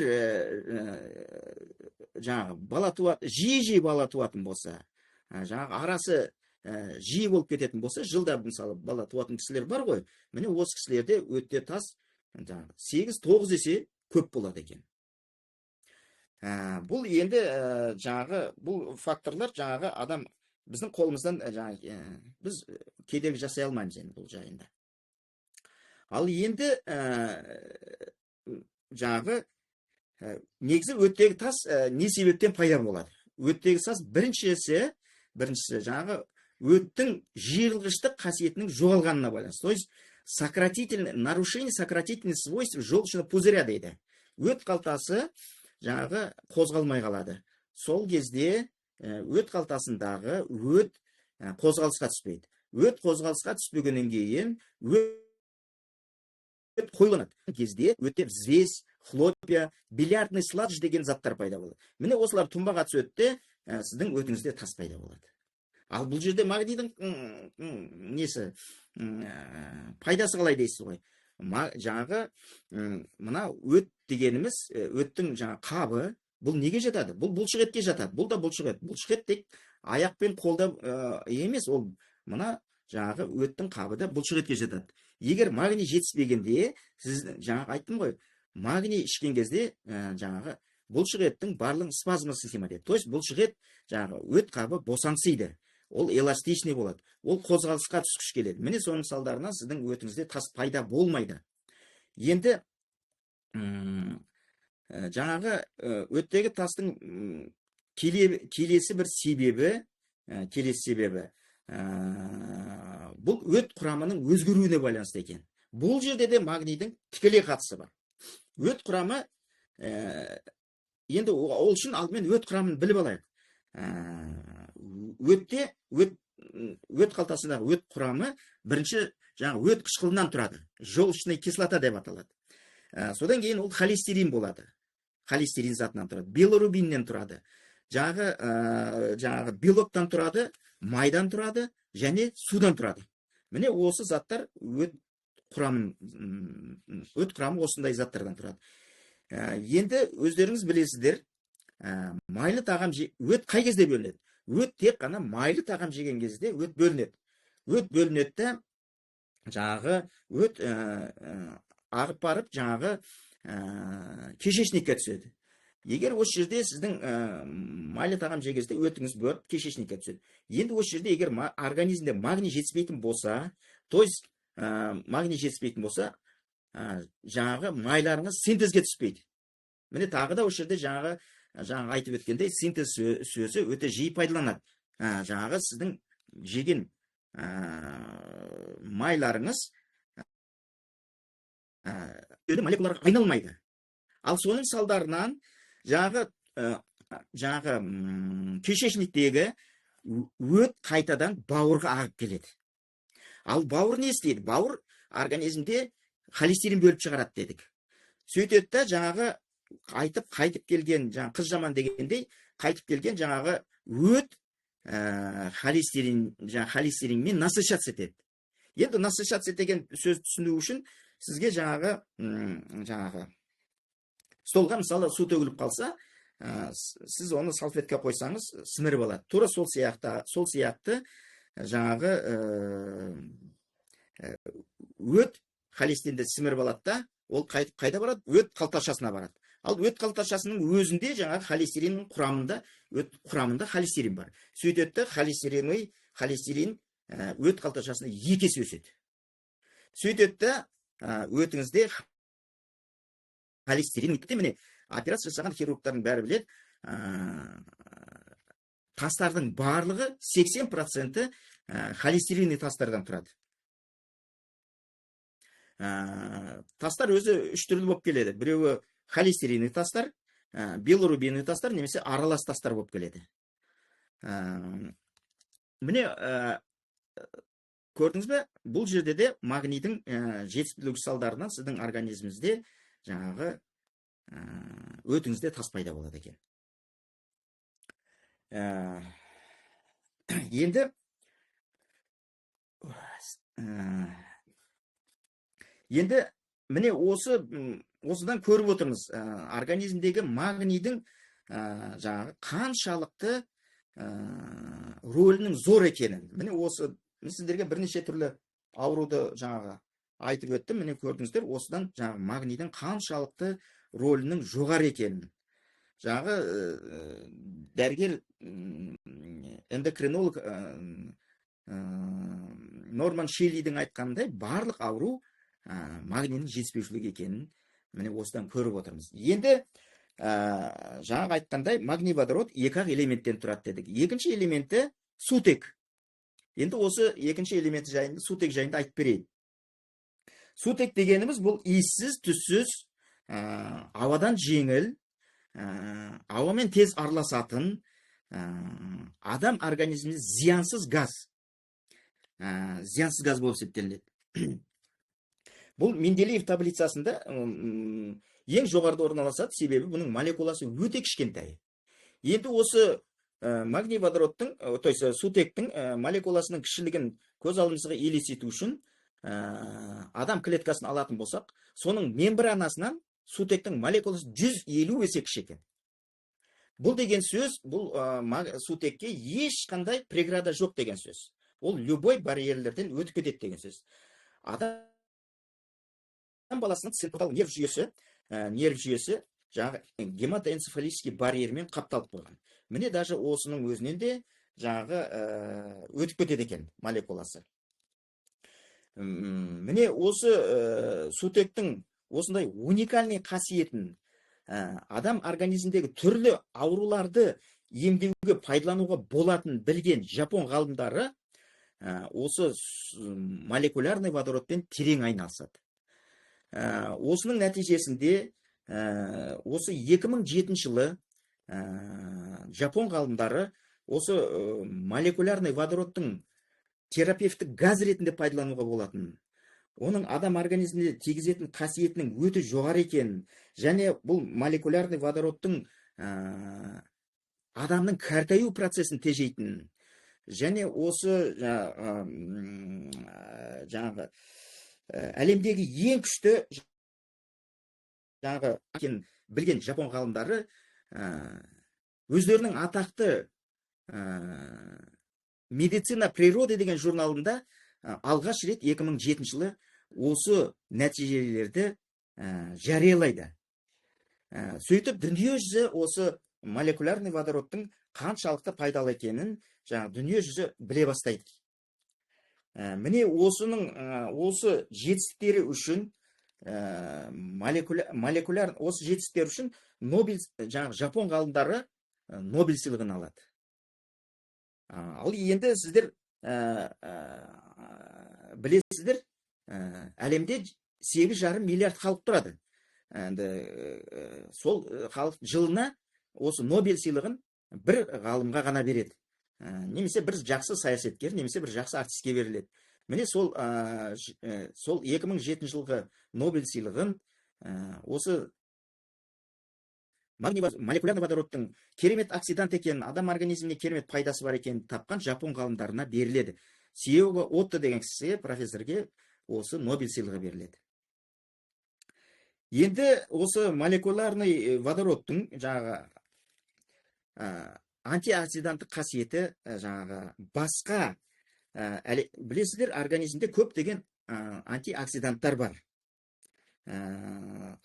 жаңағы жиі бала туатын болса, жаңағы арасы жиі болып кететін болса, жылда мысалы бала туатын кісілер бар ғой, міне осы кісілерде өтте тас 8-9 есе көп болады екен. Бұл енді бұл факторлар жаңағы адам біздің қолымыздан біз кедергі жасай алмаймыз енді бұл жайында. Ал енді негізі өттегі тас не себептен пайда болады? Өттегі тас біріншісі жаңағы өттің жиырылғыштық қасиетінің жоғалғанына байланысты. То есть нарушение сократительных свойств желчного пузыря дейді. Өт қалтасы жаңағы қозғалмай қалады. Сол кезде өт қалтасындағы өт қозғалысқа түспейді. Өт қозғалысқа түспегеннен кейін өт қойланады. Кезде өтте взвесь, хлопья, бильярдный сладж деген заттар пайда болады. Міне осылар тұнбаға түседі, сіздің өтіңізде тас пайда болады. Ал бұл жерде магнийдің пайдасы қалай дейсіз ғой? Жаңағы мына өт дегеніміз, өттің жаңа қабы, бұл неге жатады? Бұл бұлшықетке жатады. Бұл да бұлшықет. Бұлшықет тек аяқ пен қолда емес, ол мына жаңағы өттің қабы да бұлшықетке жатады. Егер магний жетіспегенде, сіз жаңағы айттым ғой, магний ішкен кезде жаңағы бұлшықеттің барлығын спазмы система. То есть бұлшықет жаңағы өт қабы босаңсиды. Ол эластичный болады. Ол қозғалысқа түскіш келеді. Міне соның салдарынан сіздің өтіңізде тас пайда болмайды. Енді жаңағы өттегі тастың келесі бір себебі, бұл өт құрамының өзгеруіне байланысты екен. Бұл жерде де магнийдің тікелей қатысы бар. Өт құрамы, енді ол үшін алдымен өт құрамын біліп алайық. Өт қалтасындағы өт құрамы бірінші жаңағы өт қышқылынан тұрады. Желчный кислота деп аталады. Содан кейін ол холестерин болады. Холестерин затынан тұрады. Билирубиннен тұрады. Жаңағы белоктан тұрады, майдан тұрады, және судан тұрады. Міне осы заттар өт құрамы осындай заттардан тұрады. Енді өздеріңіз білесіздер, майлы тағам өт қай кезде бөлінеді? Өт тек қана майлы тағам жеген кезде өт бөлінеді. Өт бөлінеді, жаңағы өт ағып барып жаңағы кишечникке түседі. Егер осы жерде сіздің майлы тағам жеген кезде өтіңіз бөліп кишечникке түседі. Енді осы жерде егер организмде магний жетіспейтін болса, то есть магний жетіспейтін болса, жаңағы майларыңыз синтезге түспейді. Міне тағы да осы жерде жаңағы айтып өткендей синтез сөзі өте жиі пайдаланады. Жаңағы сіздің жеген майларыңыз молекулаларға айналмайды. Ал соның салдарынан жаңағы кишечниктегі өт қайтадан бауырға ағып келеді. Ал бауыр не істейді? Бауыр организмде холестерин бөліп шығарады дедік. Сөйтеді да жаңағы қайтып келген, жаңағы қыз жаман дегендей, қайтып келген жаңағы өт холестеринмен насыщаться етеді. Енді насыщаться деген сөз түсіну үшін сізге жаңағы столға мысалы су төгіліп қалса, сіз оны салфетка қойсаңыз сіміріп алады. Тура сол сияқты жаңағы өт холестеринді сіміріп алады да, ол қайда барады? Өт қалташасына барады. Ал өт қалташасының өзінде жаңағы холестериннің құрамында холестерин бар. Сөйтеді холестерин өт қалташасында 2 есе өседі. Сөйтеді өтіңізде холестерин міне операция жасаған хирургтардың бәрі біледі, тастардың барлығы 80% холестеринный тастардан тұрады. Тастар өзі 3 түрлі болып келеді. Біреуі холестеринный тастар, билирубинный тастар, немесе аралас тастар болып келеді. Міне көрдіңіз бе? Бұл жерде де магнийдің жетіспеушілігі салдарынан сіздің организміңізде жаңағы өтіңізде тас пайда болады екен. Енді міне осыдан көріп отырмыз, организмдегі магнийдің жаңағы қаншалықты рөлінің зор екенін. Міне осы сіздерге бірнеше түрлі ауруды жаңағы айтып өттім. Міне көрдіңіздер, осыдан жаңағы магнийдің қаншалықты рөлінің жоғары екенін. Жаңағы дәрігер эндокринолог Норман Шеллидің айтқанындай, барлық ауру магнийдің жетіспеушілігі екенін міне осыдан көріп отырмыз. Енді жаңағы айтқандай магний водород 2 элементтен тұрады дедік. Екінші элементі сутек. Енді осы екінші элементі жайында, сутек жайында айтып берейін. Сутек дегеніміз бұл иіссіз, түссіз, ауадан жеңіл, ауамен тез араласатын, адам организміне зиянсыз газ болып есептелінеді. Бұл Менделеев таблицасында ең жоғарыда орналасады, себебі бұның молекуласы өте кішкентай. Енді осы магний водородтың, сутектің молекуласының кішілігін көз алдымызға елестету үшін адам клеткасын алатын болсақ, соның мембранасынан сутектің молекуласы 150 есе кіші екен. Бұл деген сөз, бұл сутекке ешқандай преграда жоқ деген сөз. Ол любой барьерлерден өтіп кетеді деген сөз. Адам баласының централ нерв жүйесі жаңағы гематоэнцефалический барьермен қапталып қойған. Міне даже осының өзінен де жаңағы өтіп кетеді екен молекуласы. Міне осы сутектің осындай уникальный қасиетін адам организмдегі түрлі ауруларды емдеуге пайдалануға болатын білген жапон ғалымдары осы молекулярный водородпен терең айналысады. Осының нәтижесінде осы 2007 жылы жапон ғалымдары осы молекулярный водородтың терапевтік газ ретінде пайдалануға болатын, оның адам организміне тигізетін қасиетінің өте жоғары екенін, және бұл молекулярный водородтың адамның қартаю процесін тежейтінін, және осы жаңағы әлемдегі ең күшті жаңағы білген жапон ғалымдары өздерінің атақты медицина природы деген журналында алғаш рет 2007 жылы осы нәтижелерді жариялайды. Сөйтіп дүние жүзі осы молекулярный водородтың қаншалықты пайдалы екенін дүние жүзі біле бастайды. Міне осы жетістіктері үшін осы жетістіктері үшін жапон ғалымдары Нобель сыйлығын алады. Ал енді сіздер білесіздер, әлемде 8,5 миллиард халық тұрады. Сол халық жылына осы Нобель сыйлығын бір ғалымға ғана береді. немесе бір жақсы саясаткер, немесе бір жақсы артистке беріледі. Міне сол 2007 жылғы Нобель сыйлығын осы молекулярный водородтың керемет оксидант екенін, адам организміне керемет пайдасы бар екенін тапқан жапон ғалымдарына беріледі. Сиеого Отто деген кісіге, профессорге осы Нобель сыйлығы беріледі. Енді осы молекулярный водородтың жаңағы антиоксиданттық қасиеті жаңағы басқа білесіздер, организмде көптеген антиоксиданттар бар.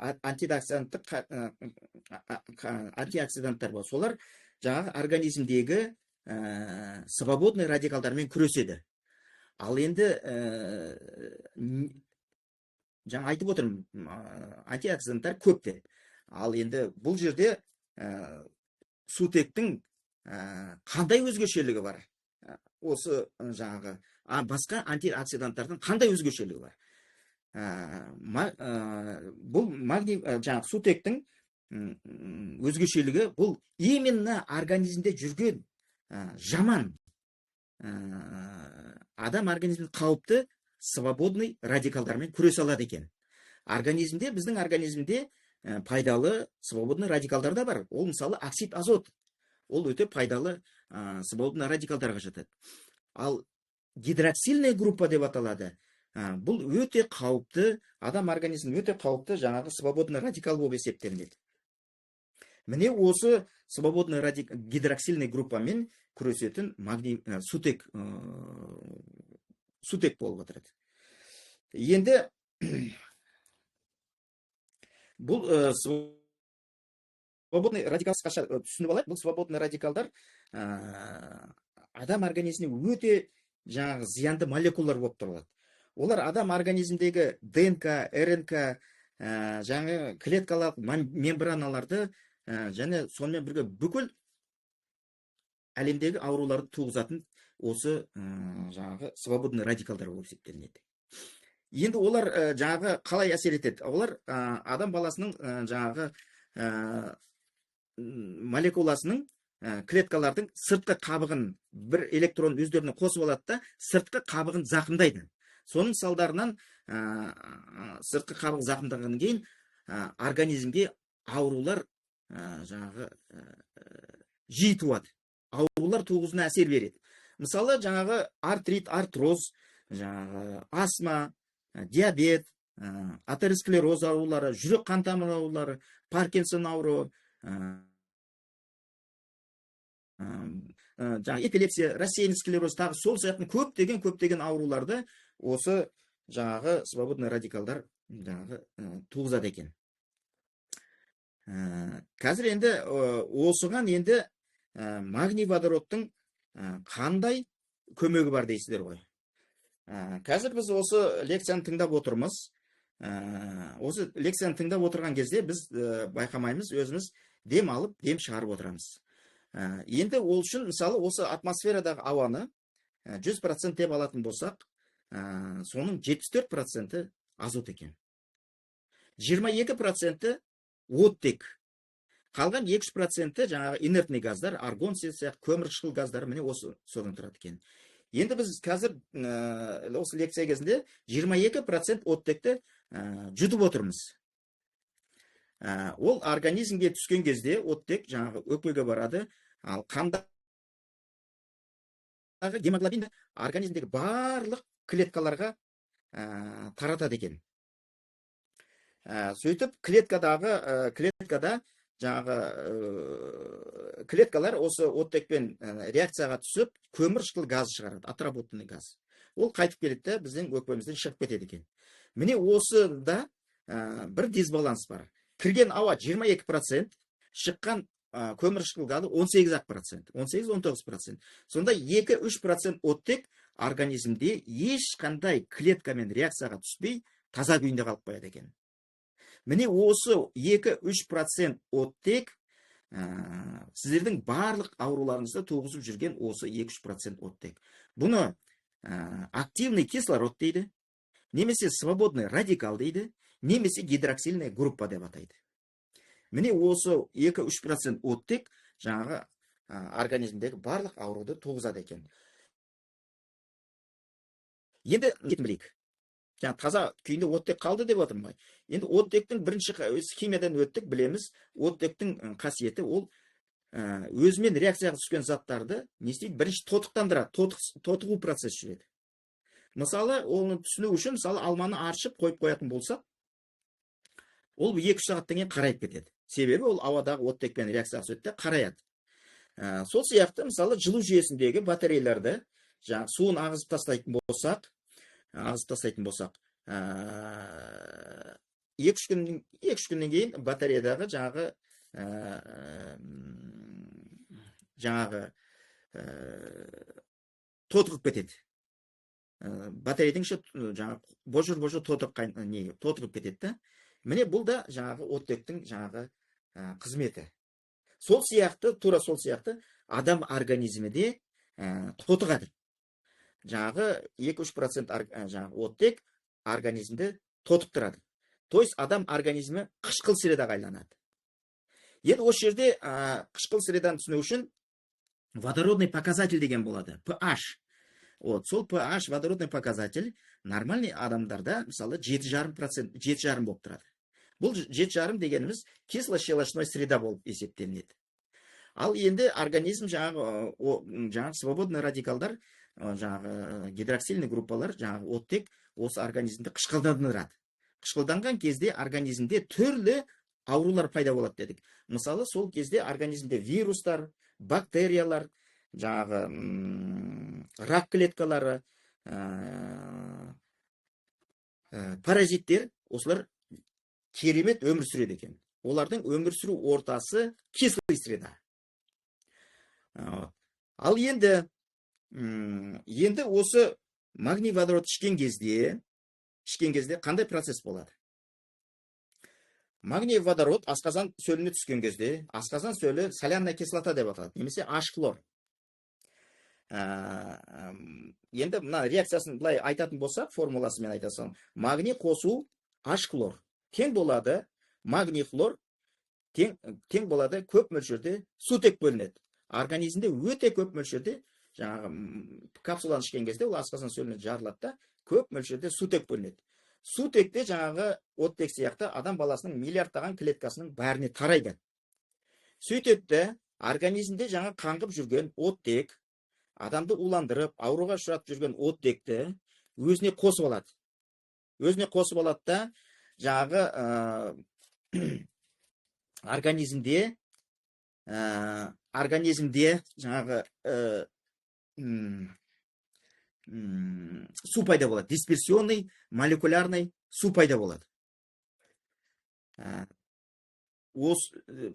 Антиоксиданттар бар. Солар жаңағы организмдегі свободный радикалдармен күреседі. Ал енді жаңа айтып отырмын, антиоксиданттар көп деп. Ал енді бұл жерде сутектің қандай өзгешелігі бар? Осы жаңағы басқа антиоксиданттардың қандай өзгешелігі бар? Бұл магний жаңағы сутектің өзгешелігі бұл именно организмде жүрген жаман адам организмде қауіпті свободный радикалдармен күресе алады екен. Организмде, біздің организмде пайдалы свободный радикалдар да бар. Ол мысалы оксид азот. Ол өте пайдалы свободный радикалдарға жатады. Ал гидроксильная группа деп аталады. Бұл өте қауіпті, адам организмі өте қауіпті жаңағы свободный радикал болып есептелінеді. Міне осы свободный гидроксильный группамен күресетін магний сутек болып отырады. Енді бұл свободный радикал түсініп алайық. Бұл свободный радикалдар адам организміне өте жаңағы зиянды молекулалар болып тұрады. Олар адам организмдегі ДНК, РНК, жаңа клеткалар, мембраналарды және сонымен бірге бүкіл әлемдегі ауруларды туғызатын осы жаңағы свободный радикалдар болып есептелінеді. Енді олар жаңағы қалай әсер етеді? Олар адам баласының жаңағы молекуласының клеткалардың сыртқы қабығын бір электрон өздеріне қосып алады да, сыртқы қабығын зақымдайды. Соның салдарынан сыртқы қабық зақымданғаннан кейін организмге аурулар жаңағы жиі туады. Аурулар туғызуына әсер береді. Мысалы, жаңағы артрит, артроз, жаңағы астма, диабет, атеросклероз аурулары, жүрек қан тамыр аурулары, Паркинсон ауруы, жаңағы эпилепсия, рассеянный склероз, тағы сол сияқты көптеген ауруларды осы жаңағы свободный радикалдар жаңағы туғызады екен. Қазір енді осыған енді магний водородтың қандай көмегі бар дейсіздер ғой. Қазір біз осы лекцияны тыңдап отырмыз. Осы лекцияны тыңдап отырған кезде біз байқамаймыз, өзіміз дем алып, дем шығарып отырамыз. Енді ол үшін, мысалы, осы атмосферадағы ауаны 100% деп алатын болсақ, соның 74% азот екен. 22% оттек. Қалған 2% жаңағы инертный газдар, аргон сияқты көмірқышқыл газдар міне осы содан тұрады екен. Енді біз қазір осы лекция кезінде 22% оттекті жұтып отырмыз. Ол организмге түскен кезде оттек жаңағы өкпеге барады, ал қандағы гемоглобин организмдегі барлық клеткаларға таратады екен. Сөйтіп клеткада жаңағы клеткалар осы оттекпен реакцияға түсіп, көмірқышқыл газ шығарады, отработанный газ. Ол қайтып келеді, біздің өкпемізден шығып кетеді екен. Міне осыда бір дисбаланс бар. Кірген ауа 22%, шыққан көмірқышқыл газы 18%, 18-19%. Сонда 2-3% оттек организмде ешқандай клеткамен реакцияға түспей, таза күйінде қалып қояды екен. Міне осы 2-3% оттек сіздердің барлық ауруларыңызды туғызып жүрген осы 2-3% оттек. Бұны активный кислород дейді, немесе свободный радикал дейді, немесе гидроксильная группа деп атайды. Міне осы 2-3% оттек жаңағы организмдегі барлық ауруды туғызады екен. Енді білейік. Жаңа таза күйінде оттек қалды деп отырмын ғой. Енді оттектің бірінші химиядан өттік, білеміз. Оттектің қасиеті ол өзімен реакцияға түскен заттарды не істейді? Бірінші тотықтандырады, тотығу процесі жүреді. Мысалы, оны түсіну үшін, мысалы, алманы аршып қойып қоятын болсақ, ол 2-3 сағаттан кейін қарайып кетеді. Себебі ол ауадағы оттекпен реакцияға түседі, қараяды. Сол сияқты, мысалы, жылу жүйесіндегі батареяларды, жаңағы суын ағызып тастайтын болсақ, 2-3 күннен кейін батареядағы жаңағы тотығып кетеді. Батареяның жаңағы божыр тотығып кетеді. Міне бұл да жаңағы оттектің жаңағы қызметі. Сол сияқты, тура сол сияқты адам организмі де тотығады. Жаңағы 2-3% жаңағы оттек организмді тотықтырады. То есть адам организмі қышқыл средаға айланады. Енді осы жерде қышқыл среданы түсіну үшін водородный показатель деген болады. pH. Сол pH водородный показатель нормальный адамдарда мысалы 7,5 болып тұрады. Бұл 7,5 дегеніміз кисло-щелочной среда болып есептелінеді. Ал енді организм жаңағы свободный радикалдар, жаңағы гидроксильный группалар, жаңағы оттек осы организмді қышқылдандырады. Қышқылданған кезде организмде түрлі аурулар пайда болады дедік. Мысалы, сол кезде организмде вирустар, бактериялар, жаңағы рак клеткалары, паразиттер, осылар керемет өмір сүреді екен. Олардың өмір сүру ортасы кислый среда. Ал енді осы магний водород ішкен кезде қандай процесс болады? Магний водород асқазан сөліне түскен кезде, асқазан сөлі соляная кислота деп аталады, немесе H-хлор. Енді мына реакциясын былай айтатын болсақ, формуласымен айтасам, магний қосу H-хлор тең болады, магний хлор тең болады көп мөлшерде сутек бөлінеді. Организмде өте көп мөлшерде, жаңағы капсуланы ішкен кезде ол асқазан сөліне жарылады да, көп мөлшерде сутек бөлінеді. Сутекте жаңағы оттек сияқты адам баласының миллиардтаған клеткасының бәріне тарайды. Сөйтеді, организмде жаңа қаңғып жүрген оттек, адамды уландырып, ауруға ұшыратып жүрген оттекті өзіне қосып алады. Өзіне қосып алады да, жаңағы организмде жаңағы су пайда болады. Дисперсионный, молекулярный су пайда болады.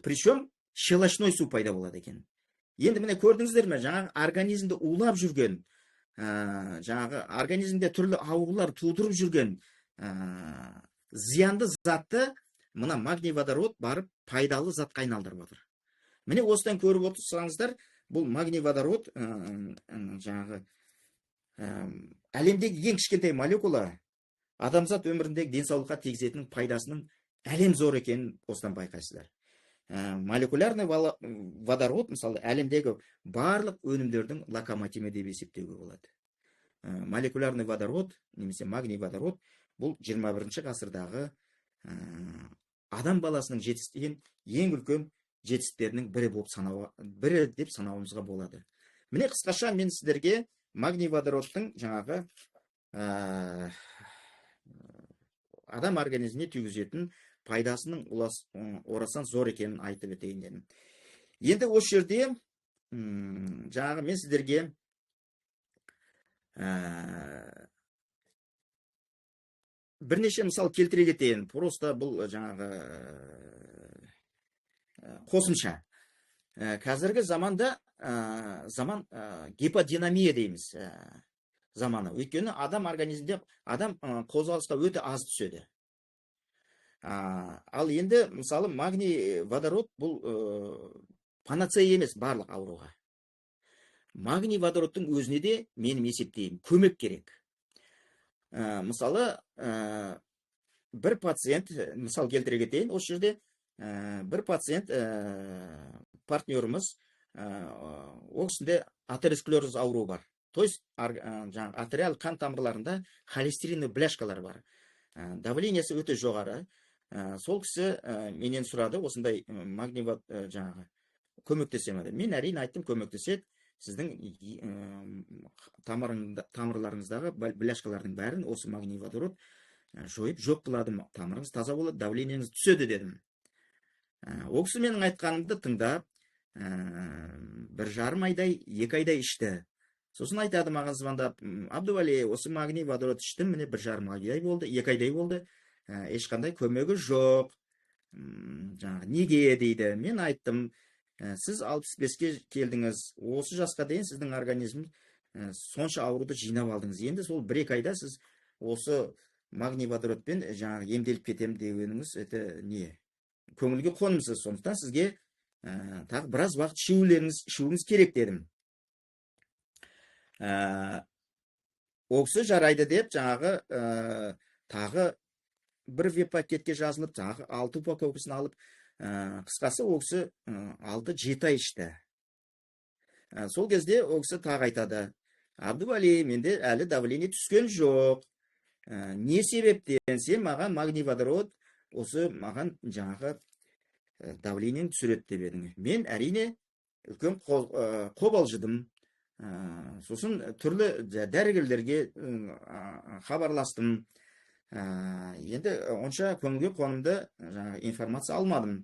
Причем щелочной су пайда болады екен. Енді міне көрдіңіздер ме, жаңағы организмді улап жүрген, жаңағы организмде түрлі аурулар тудырып жүрген зиянды затты мына магний водород барып пайдалы затқа айналдырып отыр. Міне осыдан көріп отырсаңыздар, бұл магний водород жаңағы әлемдегі ең кішкентай молекула адамзат өміріндегі денсаулыққа тигізетін пайдасының әлем зор екенін осыдан байқайсыздар. Молекулярный водород, мысалы, әлемдегі барлық өнімдердің локомотиві деп есептеуге болады. Молекулярный водород, немесе магний водород, бұл 21 ғасырдағы адам баласының жетістеген ең үлкен жетістіктерінің бірі деп санауымызға болады. Міне қысқаша мен сіздерге магний водородтың жаңағы адам организміне тигізетін пайдасының орасан зор екенін айтып өтейін дедім. Енді осы жерде жаңағы мен сіздерге бірнеше мысал келтіре кетейін. Просто бұл жаңағы қосымша. Қазіргі заманда гиподинамия дейміз заманы. Өйткені адам организмде адам қозғалысқа өте аз түседі. Ал енді мысалы магний водород бұл панацея емес барлық ауруға. Магний водородтың өзіне де менің есептеймін көмек керек. Мысалы бір пациент, мысал келтіре кетейін, осы жерде бір пациент партнеріміз ол кісінде атеросклероз ауруы бар. То есть жаңағы артериал қан тамырларында холестериновый бляшкалар бар. Давлениесі өте жоғары. Сол кісі менен сұрады, осындай магний жаңағы көмектесеме деп. Мен әрине айттым, көмектеседі. Сіздің тамырларыңыздағы бляшкалардың бәрін осы магний водород жойып жоқ қылады, тамырыңыз таза болады, давлениеңіз түседі дедім. Ол кісі менің айтқанымды тыңдап, 1,5 айдай, 2 айдай ішті. Сосын айтады маған звондап, Абдували, осы магний водород іштім, міне 1,5 айдай болды, 2 айдай болды, ешқандай көмегі жоқ. Жаңағы неге дейді. Мен айттым, сіз 65-ке келдіңіз, осы жасқа дейін сіздің организм сонша ауруды жинап алдыңыз. Енді сол 1-2 айда сіз осы магний водородпен жаңағы емделіп кетем дегеніңіз, это не? Көңілге қонымсыз. Сондықтан сізге тағы біраз уақыт ішуіңіз керек дедім. Ол кісі жарайды деп, жаңағы тағы бір веб-пакетке жазылып, тағы 6 упаковкасын алып, қысқасы ол кісі 6-7 ай ішті. Сол кезде ол кісі тағы айтады, Абдували, менде әлі давление түскен жоқ. Не себептен сен маған магний водород осы маған жаңағы давлениең түсіреді деп едің. Мен әрине үлкен қобалжыдым. Сосын түрлі дәрігерлерге хабарластым. Енді онша көңілге қонымды информация алмадым.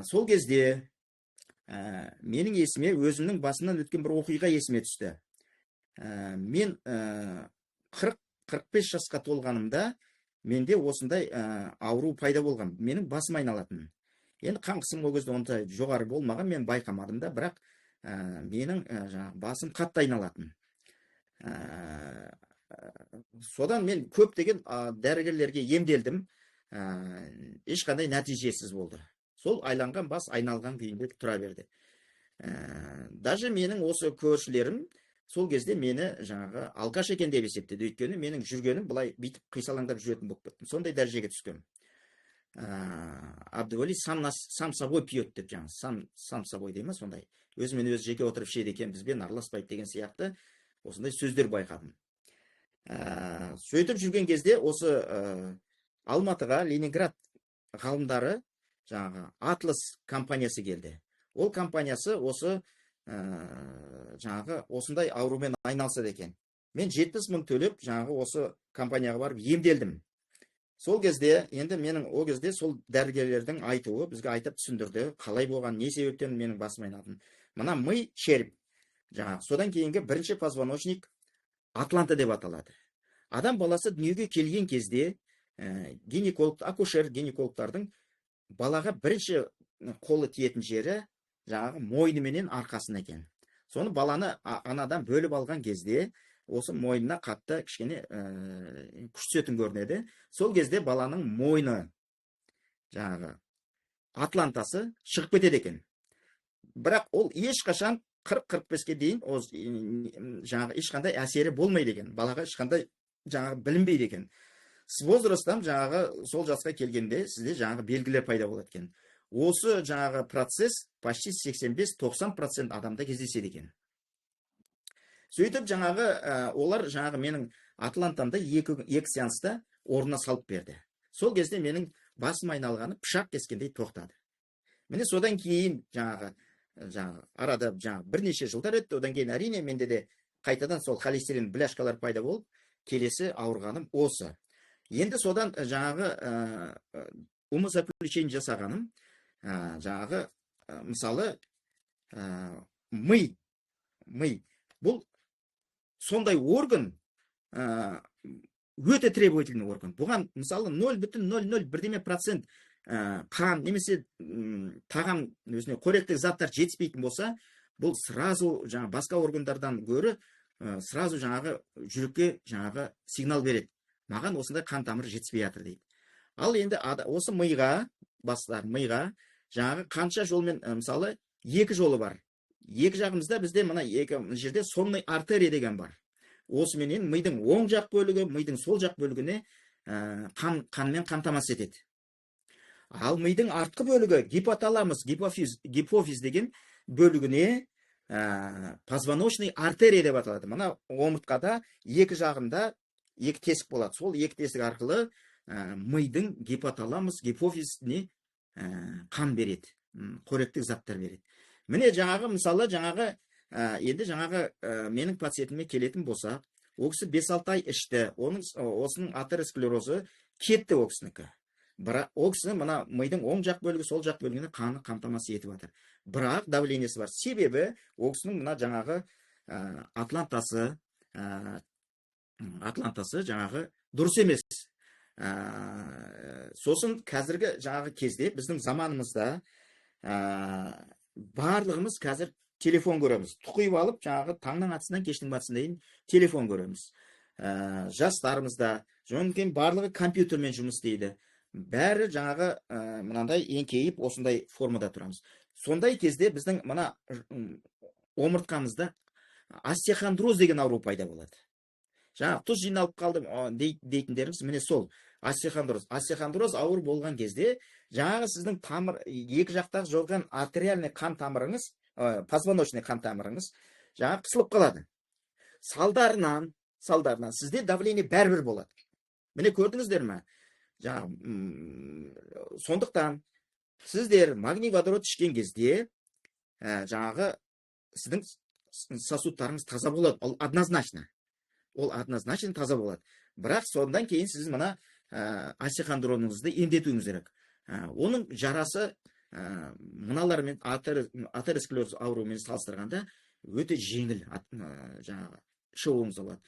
Сол кезде менің есіме өзімнің басынан өткен бір оқиға есіме түсті. Мен 40-45 жасқа толғанымда менде осындай ауру пайда болған. Менің басым айналатын. Енді қан қысым ол кезде ондай жоғары болмаған, мен байқамадым да, бірақ менің басым қатты айналатын. Содан мен көптеген дәрігерлерге емделдім, ешқандай нәтижесіз болды. Сол айланған бас айналған күйінде тұра берді. Даже менің осы көршілерім сол кезде мені жаңағы алкаш екен деп есептеді. Өйткені менің жүргенім былай бүйтіп қисалаңдап жүретін болып кеттім. Сондай дәрежеге түскем. Абдували сам собой пьет деп, жаңағы сам собой дейме, сондай. Өзімен өзі жеке отырып ішеді екен, бізбен араласпайды деген сияқты осындай сөздер байқадым. Сөйтіп жүрген кезде осы Алматыға Ленинград ғалымдары жаңағы Атлас компаниясы келді. Ол компаниясы осы жаңағы осындай аурумен айналысады екен. Мен 70 мың төлеп жаңағы осы компанияға барып емделдім. Сол кезде, енді менің о кезде сол дәрігерлердің айтуы бізге айтып түсіндірді, қалай болған, не себептен менің басым айналатын. Мына ми, череп, жаңағы содан кейінгі бірінші позвоночник атланта деп аталады. Адам баласы дүниеге келген кезде гинеколог, акушер гинекологтардың балаға бірінші қолы тиетін жері жаңағы мойны менен арқасына екен. Соны баланы анадан бөліп алған кезде осы мойнына қатты кішкене күш түсетін көрінеді. Сол кезде баланың мойны жаңағы атлантасы шығып кетеді екен. Бірақ ол ешқашан 40-45-ке дейін жаңағы ешқандай әсері болмайды екен. Балаға ешқандай жаңағы білінбейді екен. С возрастан жаңағы сол жасқа келгенде сізде жаңағы белгілер пайда болады екен. Осы жаңағы процесс почти 85-90% адамда кездеседі екен. Сөйтіп жаңағы олар жаңағы менің атлантамда 2 сеанста орнына салып берді. Сол кезде менің басым айналғаны пышақ кескендей тоқтады. Міне содан кейін жаңағы арада бірнеше жылдар өтті. Одан кейін әрине менде де қайтадан сол холестерин бляшкалар пайда болып, келесі ауырғаным осы. Енді содан жаңағы умозаключение жасағаным, жаңағы мысалы ми бұл сондай орган, өте требовательный орган. Бұған мысалы 0,00% қан немесе тағам өзіне қоректік заттар жетіспейтін болса, бұл сразу жаңағы басқа органдардан гөрі сразу жаңағы жүрекке жаңағы сигнал береді. Маған осындай қан тамыры жетіспей жатыр дейді. Ал енді осы миға, миға жаңағы қанша жолмен, мысалы 2 жолы бар. 2 жағымызда бізде мына жерде сонный артерия деген бар. Осыменен мидың оң жақ бөлігі, мидың сол жақ бөлігіне қанмен қамтамасыз етеді. Ал мидың артқы бөлігі гипоталамус, гипофиз деген бөлігіне позвоночный артерия деп аталады. Мына омыртқада екі жағында екі тесік болады. Сол екі тесік арқылы мидың гипоталамус, гипофизіне қан береді, қоректік заттар береді. Міне жаңағы мысалы енді менің пациентіме келетін болса, ол кісі 5-6 ай ішті, осының атеросклерозы кетті ол кісінікі. Бірақ ол кісі мына мидың оң жақ бөлігі, сол жақ бөлігіне қаны қамтамасыз етіп жатыр. Бірақ давлениесі бар. Себебі ол кісінің мына жаңағы атлантасы жаңағы дұрыс емес. Сосын қазіргі жаңағы кезде біздің заманымызда барлығымыз қазір телефон көреміз. Тұқиып алып, жаңағы таңның атысынан кештің батысына дейін телефон көреміз. Жастарымызда жөнкен барлығы компьютермен жұмыс істейді. Бәрі жаңағы мынандай еңкейіп, осындай формада тұрамыз. Сондай кезде біздің мына омыртқамызда остеохондроз деген ауру пайда болады. Жаңағы тұз жиналып қалды дейтіндеріңіз, міне сол остеохондроз. Остеохондроз ауыр болған кезде жаңағы сіздің екі жақтағы жолған артериальный қан тамырыңыз, позвоночный қан тамырыңыз жаңағы қысылып қалады. Салдарынан сізде давление бәрібір болады. Міне көрдіңіздер ме? Сондықтан сіздер магний водород ішкен кезде жаңағы сіздің сосудтарыңыз таза болады. Ол однозначно таза болады. Бірақ сондан кейін сіз мына остеохондрозыңызды емдетуіңіз керек. Оның жарасы мыналармен атеросклероз ауруымен салыстырғанда өте жеңіл шығуыңыз болады.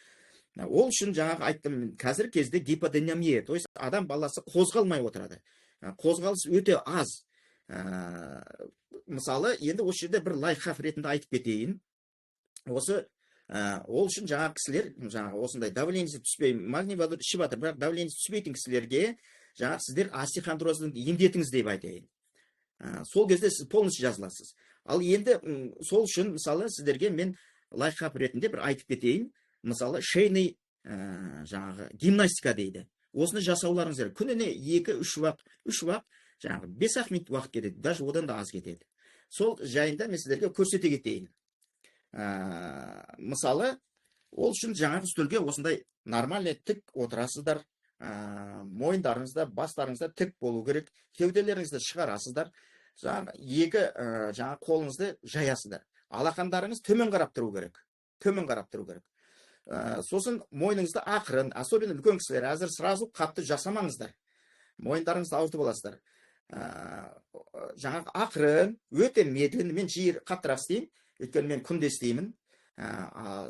Ол үшін жаңағы айттым, қазір кезде гиподинамия, то есть адам баласы қозғалмай отырады. Қозғалыс өте аз. Мысалы, енді осы жерде бір лайфхак ретінде айтып кетейін. Ол үшін жаңағы кісілер, осындай давлениесі түспей, магний водород ішіп жатыр, бірақ давлениесі түспейтін кісілерге жаңағы сіздер остеохондрозды емдетіңіз деп айтайын. Сол кезде сіз полностью жазыласыз. Ал енді сол үшін мысалы сіздерге мен лайфхак ретінде бір айтып кетейін. Мысалы шейный гимнастика дейді. Осыны жасауларыңыз керек. Күніне 2-3 уақыт, жаңағы 5 минут уақыт кетеді, даже одан да аз кетеді. Сол жайында мен сіздерге көрсете кетейін. Мысалы, ол үшін жаңағы үстелге осындай нормальный тік отырасыздар, мойындарыңызда, бастарыңызда тік болу керек, кеуделеріңізді шығарасыздар, екі қолыңызды жаясыздар. Алақандарыңыз төмен қарап тұру керек. Сосын мойныңызды ақырын, особенно үлкен кісілер, әзір сразу қатты жасамаңыздар. Мойындарыңызды ауыртып аласыздар. Жаңағы ақырын, өте медленно, мен жиі қаттырақ істеймін, өйткені мен күнде істеймін.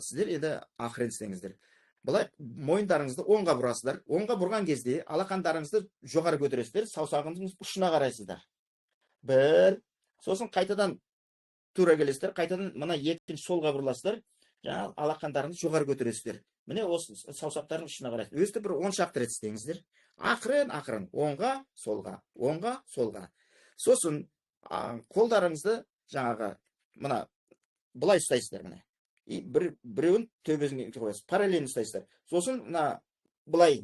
Сіздер енді ақырын істеңіздер. Бұлай мойындарыңызды оңға бұрасыздар. Оңға бұрған кезде алақандарыңызды жоғары көтересіздер, саусағыңыздың ұшына қарайсыздар. Бір, сосын қайтадан тура келесіздер, қайтадан мына екінші солға бұрыласыздар. Жаңағы алақандарыңызды жоғары көтересіздер. Міне осы саусақтардың ұшына қарайсыздар. Өзді бір 10 шақты рет істеңіздер. Ақырын, оңға, солға. Сосын қолдарыңызды жаңағы мына бұлай ұстайсыздар міне. Біреуін төбесіне қойасыз, параллельно ұстайсыздар. Сосын мына бұлай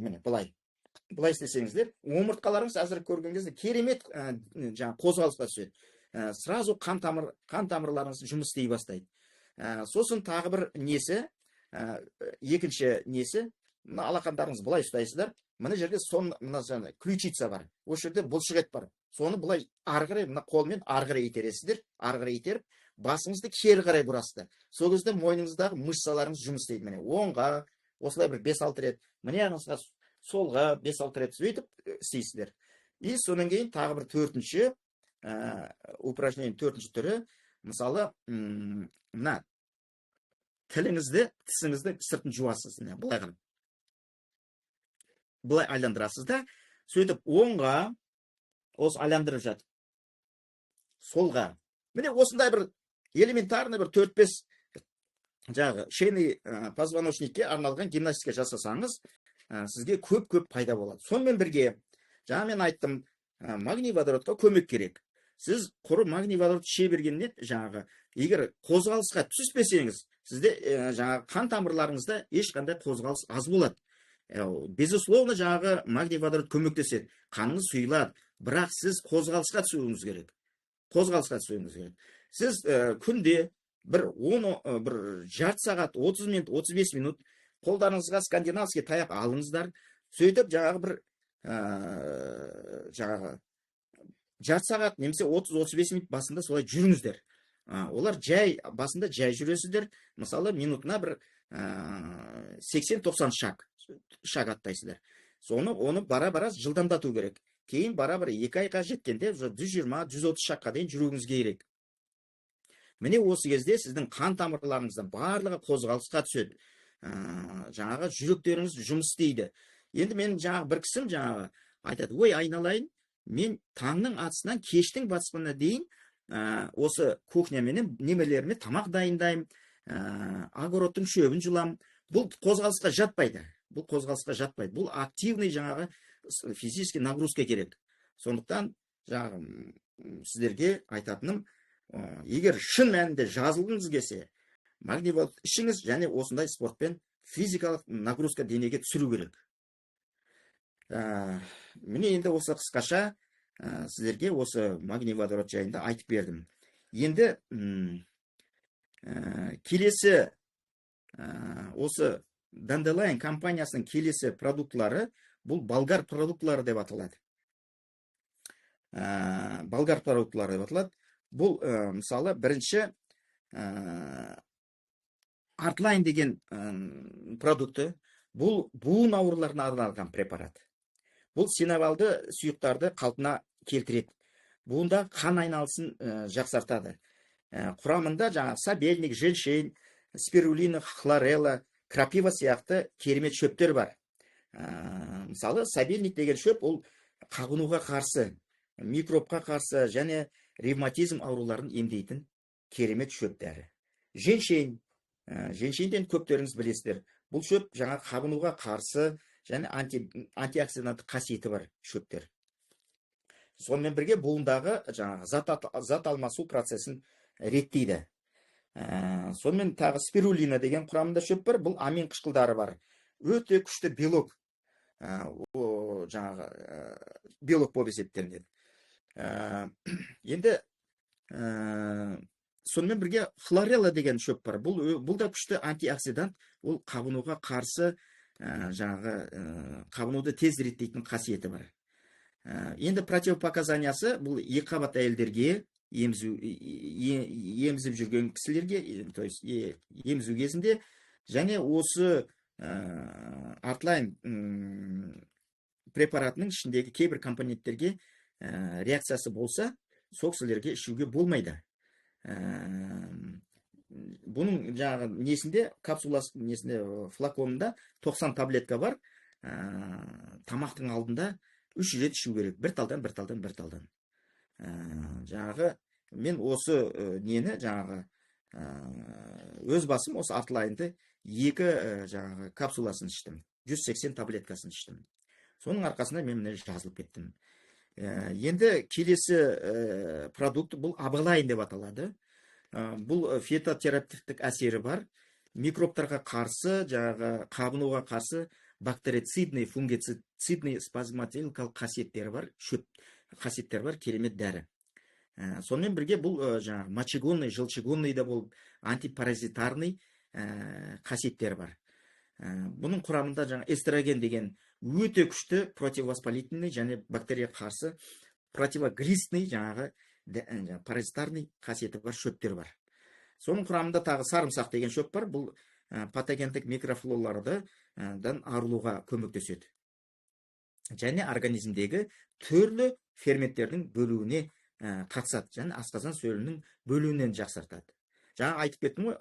істесеңіздер, омыртқаларыңыз әзір көрген кезде керемет қозғалысқа түседі. Сразу қан тамырларыңыз жұмыс істей бастайды. Сосын тағы бір екінші несі, алақандарыңыз бұлай ұстайсыздар. Мына жерде ключица бар. Осы жерде бұлшықет бар. Соны бұлай арғырай, мына қолмен арғырай итересіздер. Арғырай итеріп, басыңызды кері қарай бұрасыздар. Сол кезде мойныңыздағы мышцаларыңыз жұмыс істейді. Міне оңға, осылай бір 5-6 рет, міне солға 5-6 рет сөйтіп істейсіздер. И содан кейін тағы бір төртінші упражнение, төртінші түрі, мысалы, мына тісіңізді сыртын жуасыз. Бұлай айландырасыз да, сөйтіп оңға, осы айландырып жатып, солға. Міне осындай бір элементарный бір 4-5 шейный позвоночникке арналған гимнастика жасасаңыз, сізге көп пайда болады. Сонымен бірге, мен айттым, магний водородқа көмек керек. Сіз құры магний водород іше бергенде, егер қозғалысқа түспесеңіз, сізде қан тамырларыңызда ешқандай қозғалыс аз болады. Безусловно, магний водород көмектеседі. Қаныңыз сұйылады, бірақ сіз қозғалысқа түсуіңіз керек. Сіз күнде бір 10 бір жарты сағат 30 минут 35 минут қолдарыңызға скандинавский таяқ алыңыздар, сөйтіп жаңағы бір жаңағы жарты сағат немесе 30-35 минут басында солай жүріңіздер. Олар жай басында жай жүресіздер, мысалы минутына бір 80-90 шаг аттайсыздар. Оны бара-бара жылдамдату керек. Кейін бара-бара 2 айға жеткенде 120-130 шаққа дейін жүруіңіз керек. Міне осы кезде сіздің қан тамырларыңыздан барлығы қозғалысқа түседі. Жаңағы жүректеріңіз жұмыс істейді. Енді мен жаңағы бір кісім жаңағы айтады, ой айналайын, мен таңның атысынан кештің батысына дейін осы кухняменен немелеріме тамақ дайындаймын, огородтың шөбін жұлам. Бұл қозғалысқа жатпайды. Бұл активный жаңағы физический нагрузка керек. Сондықтан жаңағы сіздерге айтатыным, егер шын мәнінде жазылғыңыз келсе, магнивалд ішіңіз және осындай спортпен физикалық нагрузка денеге түсіру керек. Міне енді осы қысқаша сіздерге осы магниводород жайында айтып бердім. Енді келесі осы Dandelion компаниясының келесі продуктлары бұл болгар продуктлары деп аталады. Бұл мысалы бірінші Artline деген продукты, бұл буын ауруларына арналған препарат. Бұл синавалды сүйықтарды қалпына келтіреді. Буында қан айналысын жақсартады. Құрамында жаңа сабельник, желшейн, спирулина, хлорелла, крапива сияқты керемет шөптер бар. Мысалы сабельник деген шөп ол қабынуға қарсы, микробқа қарсы және ревматизм ауруларын емдейтін керемет шөп дәрі. Женшейнден көптеріңіз білесіздер. Бұл шөп жаңа қабынуға қарсы және антиоксиданттық қасиеті бар шөптер. Сонымен бірге буындағы жаңағы зат алмасу процесін реттейді. Сонымен тағы спирулина деген құрамында шөп бар. Бұл амин қышқылдары бар. Өте күшті белок. Жаңағы белок болып есептелінеді. Енді сонымен бірге хлорелла деген шөп бар. Бұл да күшті антиоксидант. Ол қабынуға қарсы жаңағы қабынуды тез реттейтін қасиеті бар. Енді противопоказаниясы бұл екі қабат әйелдерге, емізіп жүрген кісілерге, то есть емізу кезінде, және осы Artline препаратының ішіндегі кейбір компоненттерге реакциясы болса, сол кісілерге ішуге болмайды. Бұның жаңағы несінде, капсуласы несінде, флаконында 90 таблетка бар. Тамақтың алдында 3 рет ішу керек. Bir талдан. Жаңағы мен осы нені жаңағы өз басым осы Artline'ды 2 жаңағы капсуласын іштім. 180 таблеткасын іштім. Соның арқасында мен жазылып кеттім. Енді келесі продукт бұл Abalain деп аталады. Бұл фитотерапевтік әсері бар. Микробтарға қарсы, жаңағы қабынуға қарсы бактерицидный, фунгицидный, спазматикалық қасиеттері бар, қасиеттері бар керемет дәрі. Сонымен бірге бұл жаңағы мочегонный, желчегонный да бұл антипаразитарный қасиеттері бар. Бұның құрамында жаңа эстроген деген өте күшті противовоспалительный және бактерия қарсы противогристный жаңағы паразитарный қасиеті бар шөптер бар. Соның құрамында тағы сарымсақ деген шөп бар. Бұл патогендік микрофлоралардан арылуға көмектеседі. Және организмдегі түрлі ферменттердің бөлуіне қатысады, және асқазан сөлінің бөлуінен жақсартады. Жаңа айтып кеттім ғой,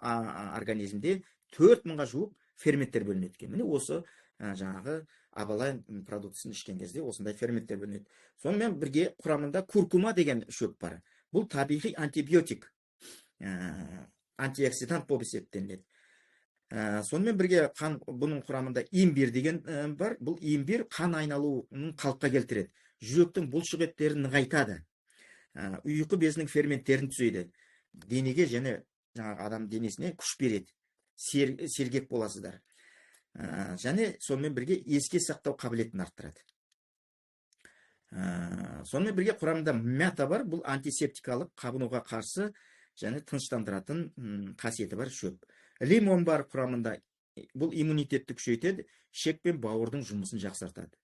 организмде 4000-ға жуық ферменттер бөлінеді. Міне осы жаңағы Abalain продуктысын ішкен кезде осындай ферменттер бөлінеді. Сонымен бірге құрамында куркума деген шөп бар. Бұл табиғи антибиотик, антиоксидант болып есептелінеді. Сонымен бірге бұның құрамында имбир деген бар. Бұл имбир қан айналуын қалыпқа келтіреді. Жүректің бұлшық еттерін нығайтады. Ұйқы безінің ферменттерін түзейді. Денеге және адам денесіне күш береді. Сергек боласыздар. Және сонымен бірге еске сақтау қабілетін арттырады. Сонымен бірге құрамында мята бар. Бұл антисептикалық, қабынуға қарсы және тыныштандыратын қасиеті бар шөп. Лимон бар құрамында, бұл иммунитетті күшейтеді, ішек пен бауырдың жұмысын жақсартады.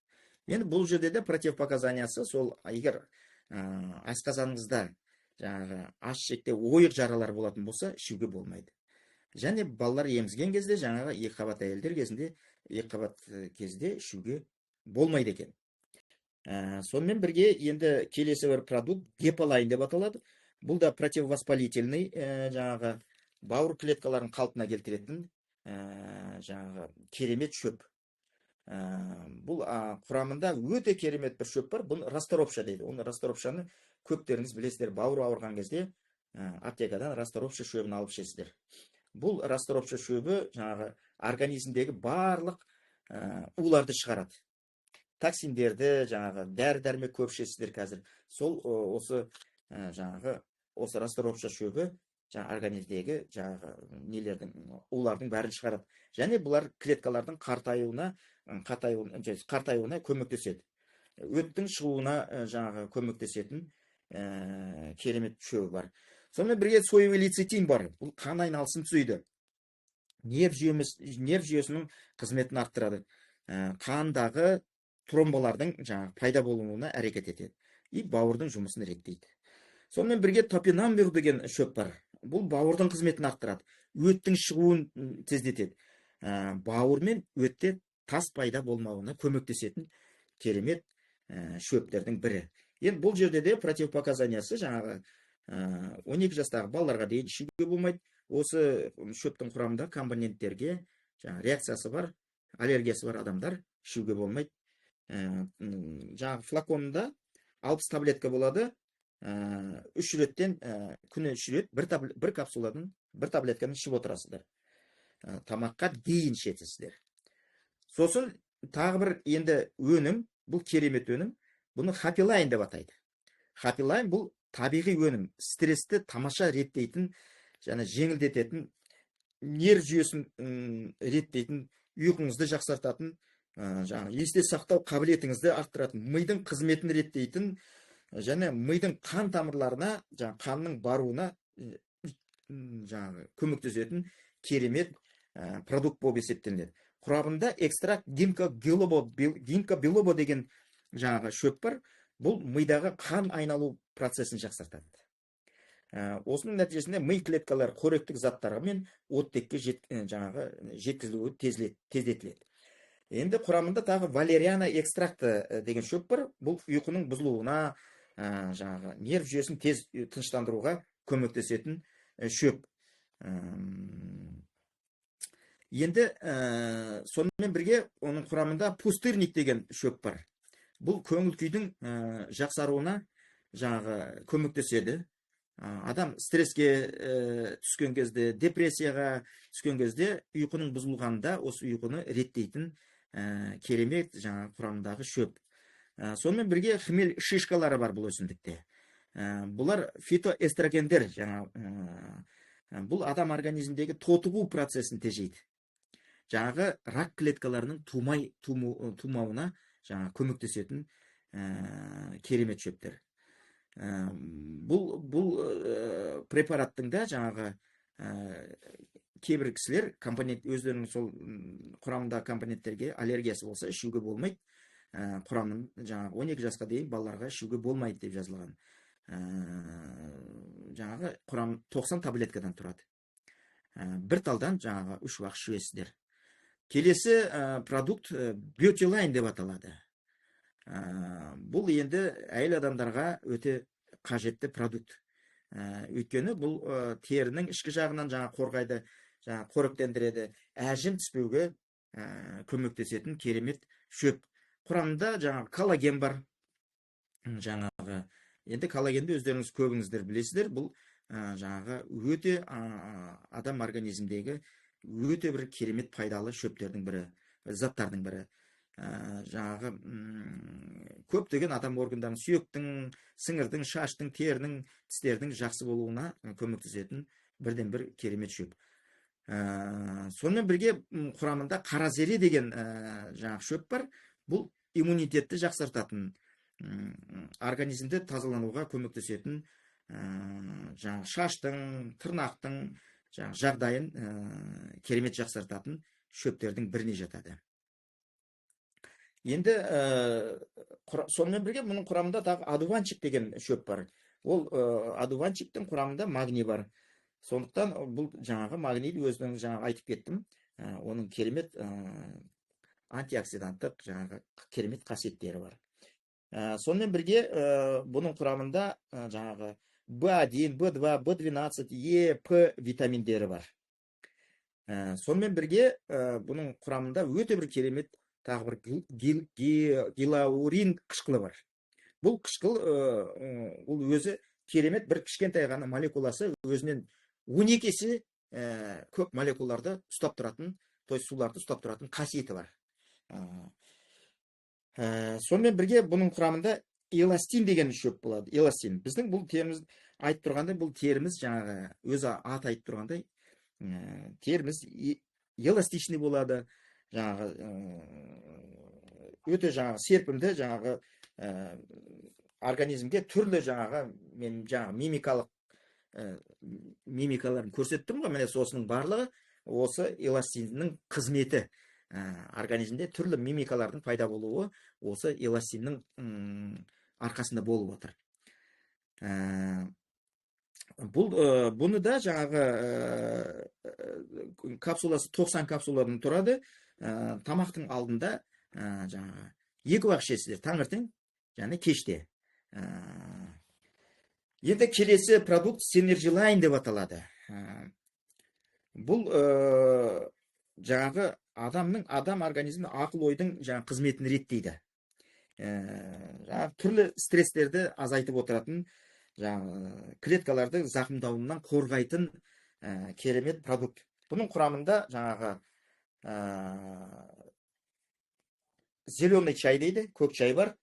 Енді бұл жерде де противопоказаниясы сол, егер асқазаныңызда жаңағы аш ішекте ойық жаралар болатын болса, ішуге болмайды. Және балалар емізген кезде, жаңағы екі қабат әйелдер кезінде, екі қабат кезде ішуге болмайды екен. Сонымен бірге енді келесі бір продукт гепалайн деп аталады. Бұл да противовоспалительный, жаңағы бауыр клеткаларын қалпына келтіретін жаңағы керемет шөп. Бұл құрамында өте керемет бір шөп бар. Бұл расторопша дейді. Оны расторопшаны көптеріңіз білесіздер. Бауыр ауырған кезде аптекадан расторопша шөбін алып ішесіздер. Бұл расторопша шөбі жаңағы организмдегі барлық уларды шығарады. Токсиндерді, жаңағы дәрі-дәрмек көп ішесіздер қазір. Сол осы жаңағы осы расторопша шөбі организмдегі жаңағы нелердің, улардың бәрін шығарады. Және бұлар клеткалардың қартаюына көмектеседі. Өттің шығуына жаңағы көмектесетін керемет шөбі бар. Сонымен бірге соевый лецитин бар. Бұл қан айналысын түзейді. Нерв жүйесінің қызметін арттырады. Қандағы тромболардың жаңағы пайда болуына әрекет етеді. И бауырдың жұмысын реттейді. Сонымен бірге топинамбур деген шөп бар. Бұл бауырдың қызметін арттырады. Өттің шығуын тездетеді. Бауыр мен өтте тас пайда болмауына көмектесетін керемет шөптердің бірі. Енді бұл жерде де противопоказаниясы жаңағы 12 жастағы балаларға дейін ішуге болмайды. Осы шөптің құрамында компоненттерге реакциясы бар, аллергиясы бар адамдар ішуге болмайды. Жаңағы флаконында 60 таблетка болады. 3 реттен күні 3 рет бір капсуладың бір таблетканы ішіп отырасыздар. Тамаққа дейін ішесіздер. Сосын тағы бір енді өнім, бұл керемет өнім. Бұны хапилайн деп атайды. Хапилайн бұл табиғи өнім, стрессті тамаша реттейтін, және жеңілдететін, нерв жүйесін реттейтін, ұйқыңызды жақсартатын, жаңағы есте сақтау қабілетіңізді арттыратын, мидың қызметін реттейтін, және мидың қан тамырларына, жаңағы қанның баруына жаңағы көмектесетін керемет продукт болып есептелінеді. Құрамында экстракт гинка билобо деген жаңағы шөп бар. Бұл мидағы қан айналу процесін жақсартады. Осының нәтижесінде ми клеткалар қоректік заттарға мен оттекке жеткізілуі тездетіледі. Енді құрамында тағы валериана экстракты деген шөп бар. Бұл ұйқының бұзылуына, жаңағы нерв жүйесін тез тыныштандыруға көмектесетін шөп. Енді сонымен бірге оның құрамында пустырник деген шөп бар. Бұл көңіл күйдің жақсаруына жаңағы көмектеседі. Адам стресске түскен кезде, депрессияға түскен кезде ұйқының бұзылғанда осы ұйқыны реттейтін керемет жаңағы құрамындағы шөп. Сонымен бірге хмель шишкалары бар бұл өсімдікте. Бұлар фитоэстрогендер, бұл адам организмдегі тотығу процесін тежейді. Жаңағы рак клеткаларының тумауына көмектесетін керемет шөптер. Бұл препараттың да жаңағы кейбір кісілер өздерінің сол құрамында компоненттерге аллергиясы болса ішуге болмайды. Құрамын жаңағы 12 жасқа дейін балаларға ішуге болмайды деп жазылған. Жаңағы құрам 90 таблеткадан тұрады. Бір талдан жаңағы 3 уақыт ішесіздер. Келесі продукт бьотилайн деп аталады. Бұл енді әйел адамдарға өте қажетті продукт. Өйткені бұл терінің ішкі жағынан қорғайды, қоректендіреді, әжім түспеуге көмектесетін керемет шөп. Құрамында коллаген бар. Енді коллагенді өздеріңіз көбіңіздер білесіздер. Бұл өте адам организмдегі өте бір керемет пайдалы шөптердің бірі, заттардың бірі. Көптеген адам органдарын, сүйектің, сіңірдің, шаштың, терінің, тістердің жақсы болуына көмектесетін бірден бір керемет шөп. Сонымен бірге құрамында қаразере деген шөп бар. Бұл иммунитетті жақсартатын, организмді тазалануға көмектесетін жаңағы шаштың, тырнақтың жаңағы жағдайын керемет жақсартатын шөптердің біріне жатады. Енді сонымен бірге мұның құрамында тағы одуванчик деген шөп бар. Ол одуванчиктің құрамында магний бар. Сондықтан бұл жаңағы магнийді өзінің жаңағы айтып кеттім. Оның керемет антиоксиданттық жаңағы керемет қасиеттері бар. Сонымен бірге бұның құрамында жаңағы B1, B2, B12, E, P витаминдері бар. Сонымен бірге бұның құрамында өте бір керемет тағы бір гилаурин қышқылы бар. Бұл қышқыл ол өзі керемет бір кішкентай ғана молекуласы өзінен 12 есе көп молекулаларды ұстап тұратын, то есть суларды ұстап тұратын қасиеті бар. Сонымен бірге бұның құрамында эластин деген шөп болады. Эластин. Біздің бұл теріміз айтып тұрғандай, бұл теріміз жаңағы өзі аты айтып тұрғандай, теріміз эластичный болады. Жаңағы өте жаңағы серпімді жаңағы организмге түрлі жаңағы мен жаңағы мимикаларын көрсеттім ғой. Міне осының барлығы осы эластиннің қызметі. Организмде түрлі мимикалардың пайда болуы осы эластиннің арқасында болып отыр. Бұны да жаңағы капсуласы 90 капсуладан тұрады. Тамақтың алдында жаңағы 2 уақыт ішесіздер, таңертең және кеште. Енді келесі продукт Synergy деп аталады. Бұл жаңағы адам организмі ақыл-ойдың жаңағы қызметін реттейді. Түрлі стресстерді азайтып отыратын, жаңағы клеткаларды зақымдауынан қорғайтын керемет продукт. Бұның құрамында жаңағы зеленый чай дейді, көк чай бар.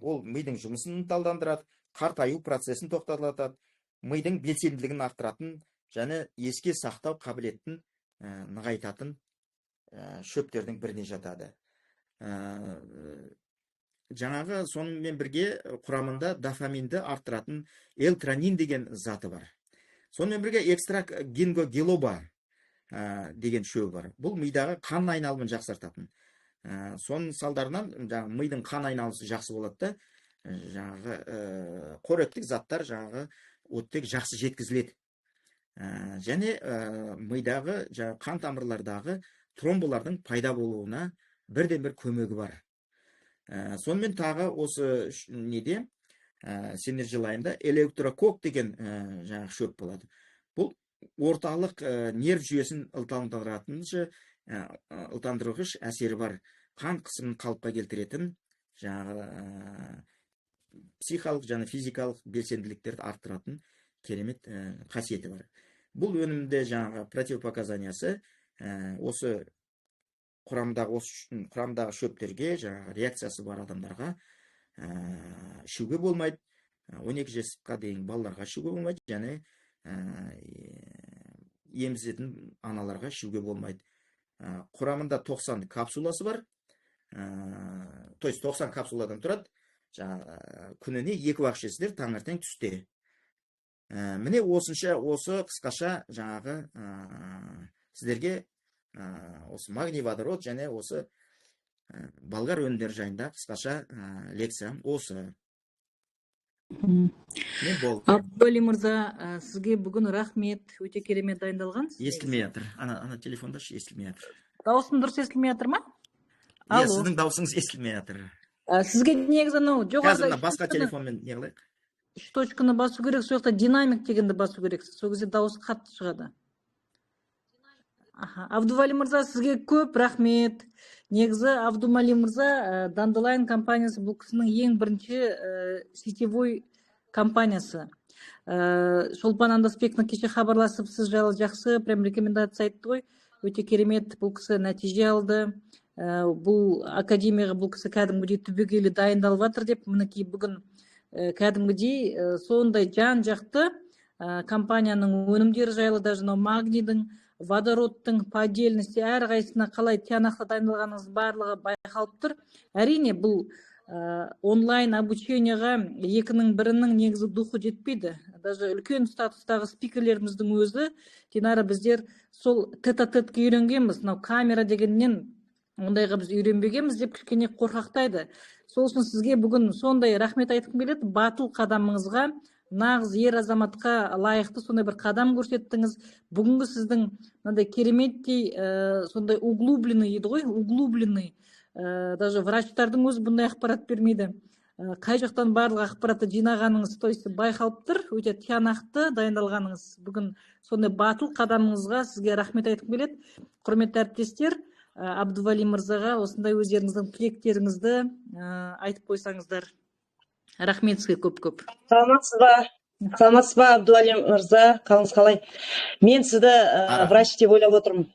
Ол мидың жұмысын ынталандырады, қартаю процесін тоқтатады, мидың белсенділігін арттыратын және еске сақтау қабілетін нығайтатын шөптердің біріне жатады. Жаңағы сонымен бірге құрамында дофаминді арттыратын элтронин деген заты бар. Сонымен бірге экстракт гингогилоба деген шөп бар. Бұл мидағы қан айналымын жақсартатын. Соның салдарынан мидың қан айналысы жақсы болады да, жаңағы қоректік заттар жаңағы оттек жақсы жеткізіледі. Және мидағы қан тамырлардағы тромболардың пайда болуына бірден бір көмегі бар. Сонымен тағы осы неде Synergy электрокок деген жаңағы шөп болады. Бұл орталық нерв жүйесін ылтандырғыш әсері бар. Қан қысымын қалыпқа келтіретін, жаңағы психикалық және физикалық белсенділіктерді арттыратын керемет қасиеті бар. Бұл өнімде жаңағы противопоказаниясы осы құрамдағы шөптерге жаңағы реакциясы бар адамдарға ішуге болмайды, 12 жасқа дейін балаларға ішуге болмайды, және емізетін аналарға ішуге болмайды. Құрамында 90 капсуласы бар, то есть 90 капсуладан тұрады. Күніне 2 уақыт ішесіздер, таңертең, түсте. Міне осы қысқаша жаңағы сіздерге осы магний водород және осы болгар өнімдері жайында қысқаша лекциям осы. Абдуали мырза, сізге бүгін рахмет, өте керемет дайындалған. Естілмей жатыр. Ана телефонда естілмей жатыр. Дауысым дұрыс естілмей жатыр ма? Иә, сіздің дауысыңыз естілмей жатыр. Сізге негізі қазір басқа телефонмен не қылайық? 3 точканы басу керек, сол жақта динамик дегенді басу керексіз. Сол кезде дауыс қатты шығады. Абдували мырза, сізге көп рахмет. Негізі Абдумали мырза Dandelion компаниясы бұл кісінің ең бірінші сетевой компаниясы. Шолпан Андасбековна кеше хабарласып, сіз жайлы жақсы прям рекомендация айтты ғой. Өте керемет, бұл кісі нәтиже алды. Бұл академияға бұл кісі кәдімгідей түбегейлі дайындалып жатыр деп, мінекей бүгін кәдімгідей сондай жан-жақты компанияның өнімдері жайлы, даже магнийдің, водородтың по отдельности әрқайсысына қалай тиянақты дайындалғаныңыз барлығы байқалып тұр. Әрине бұл онлайн обучениеға екінің бірінің негізі духы жетпейді. Даже үлкен статустағы спикерлеріміздің өзі Динара біздер сол тет-а-тетке үйренгенбіз. Мынау камера дегеннен ондайға біз үйренбегенбіз деп кішкене қорқақтайды. Сол үшін сізге бүгін сондай рахмет айтқым келеді. Батыл қадамыңызға, нағыз ер азаматқа лайықты сондай бір қадам көрсеттіңіз. Бүгінгі сіздің мынандай кереметтей сондай углубленный дейді ғой, углубленный. Даже врачтардың өзі бұндай ақпарат бермейді. Қай жақтан барлық ақпаратты жинағаныңыз, то есть байқалып тұр, өте тиянақты дайындалғаныңыз. Бүгін сондай батыл қадамыңызға сізге рахмет айтқым келеді. Құрметті әріптестер, Абдували мырзаға осындай өздеріңіздің тілектеріңізді айтып қойсаңыздар. Рахмет сізге көп-көп. Саламатсыз ба, Абдували мырза, қалыңыз қалай? Мен сізді врач деп ойлап отырмын.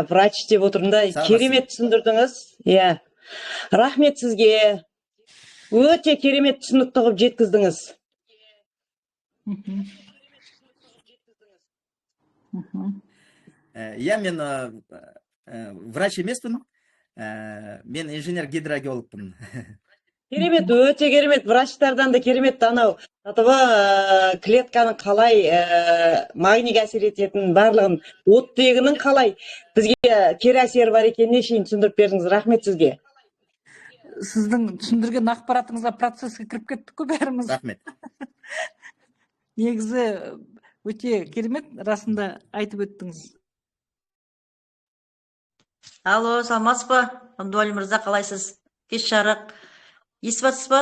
Врач деп отырмын да, керемет түсіндірдіңіз. Рахмет сізге. Өте керемет түсінікті қылып жеткіздіңіз. Мен врач емеспін, мен инженер-гидрогеологпын. Керемет, өте керемет, врачтардан да керемет анау клетканың қалай магнийге әсер ететінін барлығын, оттегінің қалай бізге кері әсері бар екеніне шейін түсіндіріп бердіңіз. Рахмет сізге. Сіздің түсіндірген ақпаратыңызға процесске кіріп кеттік қой бәріміз. Рахмет. Негізі өте керемет, расында айтып өттіңіз. Алло, саламатсыз ба? Абдували мырза, қалайсыз? Кеш жарық. Естіп жатсыз ба?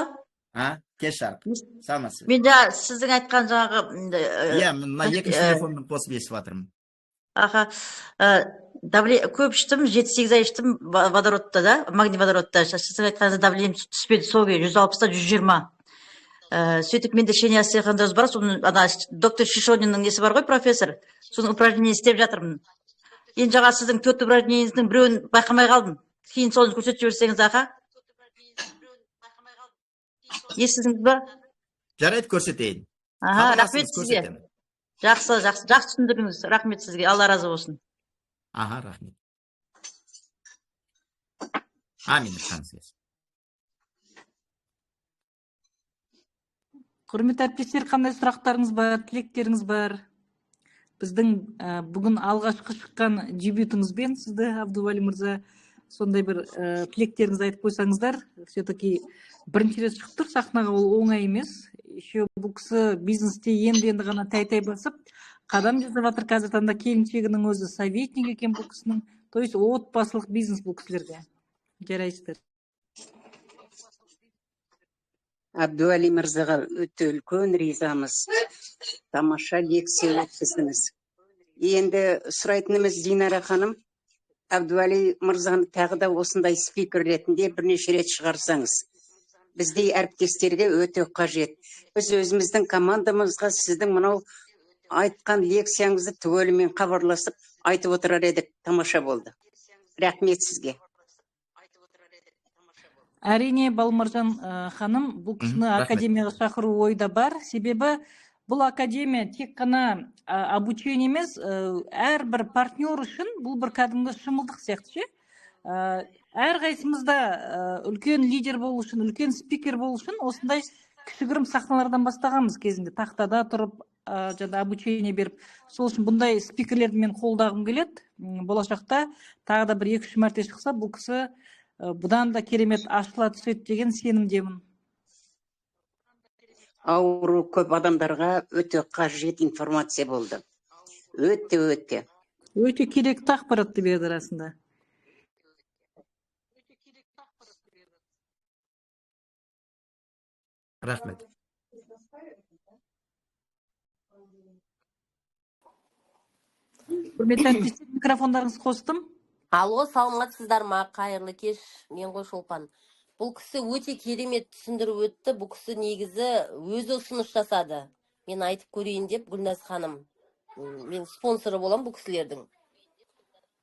Кеш жарық. Саламатсыз. Мен сіздің айтқан жаңағы мына екінші телефонның қосып естіп жатырмын. Көп іштім, 7-8 ай іштім водородта да, магний водородта. Сіздің айтқаныңызда давлением түспеді, сол күйі 160-та 120. Сөйтіп менде шения сыйқандырыз бар, соны доктор Шишониннің несі бар ғой, профессор. Соның упражнение істеп жатырмын. Енді жаңа сіздің 4 упражнениеңіздің біреуін байқамай қалдым. Кейін соны көрсетіп жіберсеңіз, аға. Естідіңіз ба? Жарайды, көрсетейін. Рахмет сізге. Жақсы түсіндірдіңіз. Рахмет сізге. Алла разы болсын. Рахмет. Амин. Құрметті әріптестер, қандай сұрақтарыңыз бар, тілектеріңіз бар? Біздің бүгін алғашқы шыққан дебютыңызбен сізді, Абдували мырза, сондай бір тілектеріңізді айтып қойсаңыздар. Все-таки бірінші рет шығып тұр сахнаға, ол оңай емес. Еще бұл кісі бизнесте енді ғана тай-тай басып, қадам жасап жатыр. Қазір таңда келіншегінің өзі советник екен бұл кісінің. То есть отбасылық бизнес бұл кісілерде. Жарайсыздар. Абдували мырзаға өте үлкен ризамыз. Тамаша лекция өткіздіңіз. Енді сұрайтынымыз, Динара ханым, Абдували мырзаны тағы да осындай спикер ретінде бірнеше рет шығарсаңыз. Біздей әріптестерге өте қажет. Біз өзіміздің командамызға сіздің мынау айтқан лекцияңызды түгелімен хабарласып айтып отырар едік. Тамаша болды. Рахмет сізге. Әрине, Балмыржан ханым, бұл кісіні академияға шақыру ойда бар. Себебі бұл академия тек қана обучение емес, әрбір партнер үшін бұл бір кәдімгі шымылдық сияқты. Әрқайсымызда үлкен лидер болу үшін, үлкен спикер болу үшін осындай кішігірім сахналардан бастағанбыз кезінде. Тақтада тұрып, обучение беріп. Сол үшін бұндай спикерлерді мен қолдағым келеді. Болашақта тағы да бір 2-3 мәрте шықса, бұл кісі бұдан да керемет ашыла түседі деген сенімдемін. Ауру көп адамдарға өте қажет информация болды. Өте. Өте керекті ақпаратты берді расында. Рахмет. Құрметті әріптестер, микрофондарыңыз қостым. Алло, саламатсыздар ма? Қайырлы кеш, мен ғой Шолпан. Бұл кісі өте керемет түсіндіріп өтті. Бұл кісі негізі өзі ұсыныс жасады. Мен айтып көрейін деп, Гүлназ ханым. Мен спонсоры болам бұл кісілердің.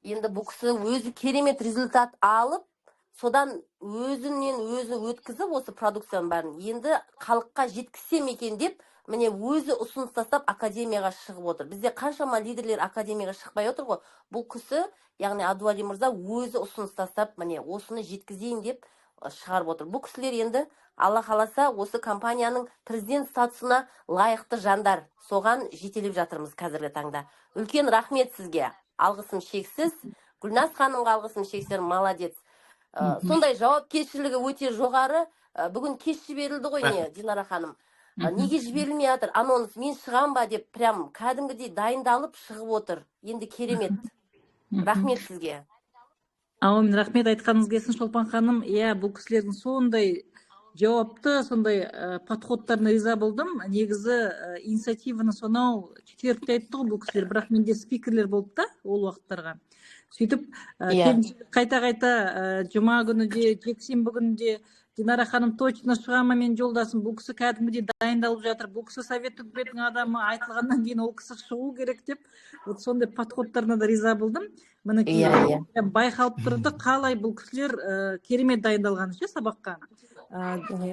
Енді бұл кісі өзі керемет результат алып, содан өзінен өзі өткізіп осы продукцияның бәрін. Енді халыққа жеткізсем екен деп, міне өзі ұсыныс тастап академияға шығып отыр. Бізде қаншама лидерлер академияға шықпай отыр ғой. Бұл кісі, яғни Абдували мырза өзі ұсыныс тастап, міне осыны жеткізейін деп, шығарып отыр. Бұл кісілер енді Алла қаласа осы компанияның президент статусына лайықты жандар. Соған жетелеп жатырмыз қазіргі таңда. Үлкен рахмет сізге. Алғысым шексіз. Гүлназ ханымға алғысым шексіз. Молодец. Сондай жауапкершілігі өте жоғары. Бүгін кеш жіберілді ғой не, Динара ханым. Неге жіберілмей жатыр? Анонс мен шығам ба деп прям кәдімгідей дайындалып шығып отыр. Енді керемет. Рахмет сізге. Аумин, рахмет айтқаныңыз келсін Шолпан ханым. Иә, бұл кісілердің сондай жауапты, сондай подходтарына риза болдым. Негізі инициативаны сонау четвертте айтты ғой бұл кісілер, бірақ менде спикерлер болды да ол уақыттарға. Сөйтіп қайта-қайта жұма күні де, жексенбі күні де Динара ханым точно шығама мен жолдасым, бұл кісі кәдімгідей дайындалып жатыр, бұл кісі совет үкіметінің адамы, айтылғаннан кейін ол кісі шығу керек деп, вот сондай подходтарына да риза болдым. Мінекей байқалып тұрды қалай бұл кісілер керемет дайындалғаны ше сабаққа.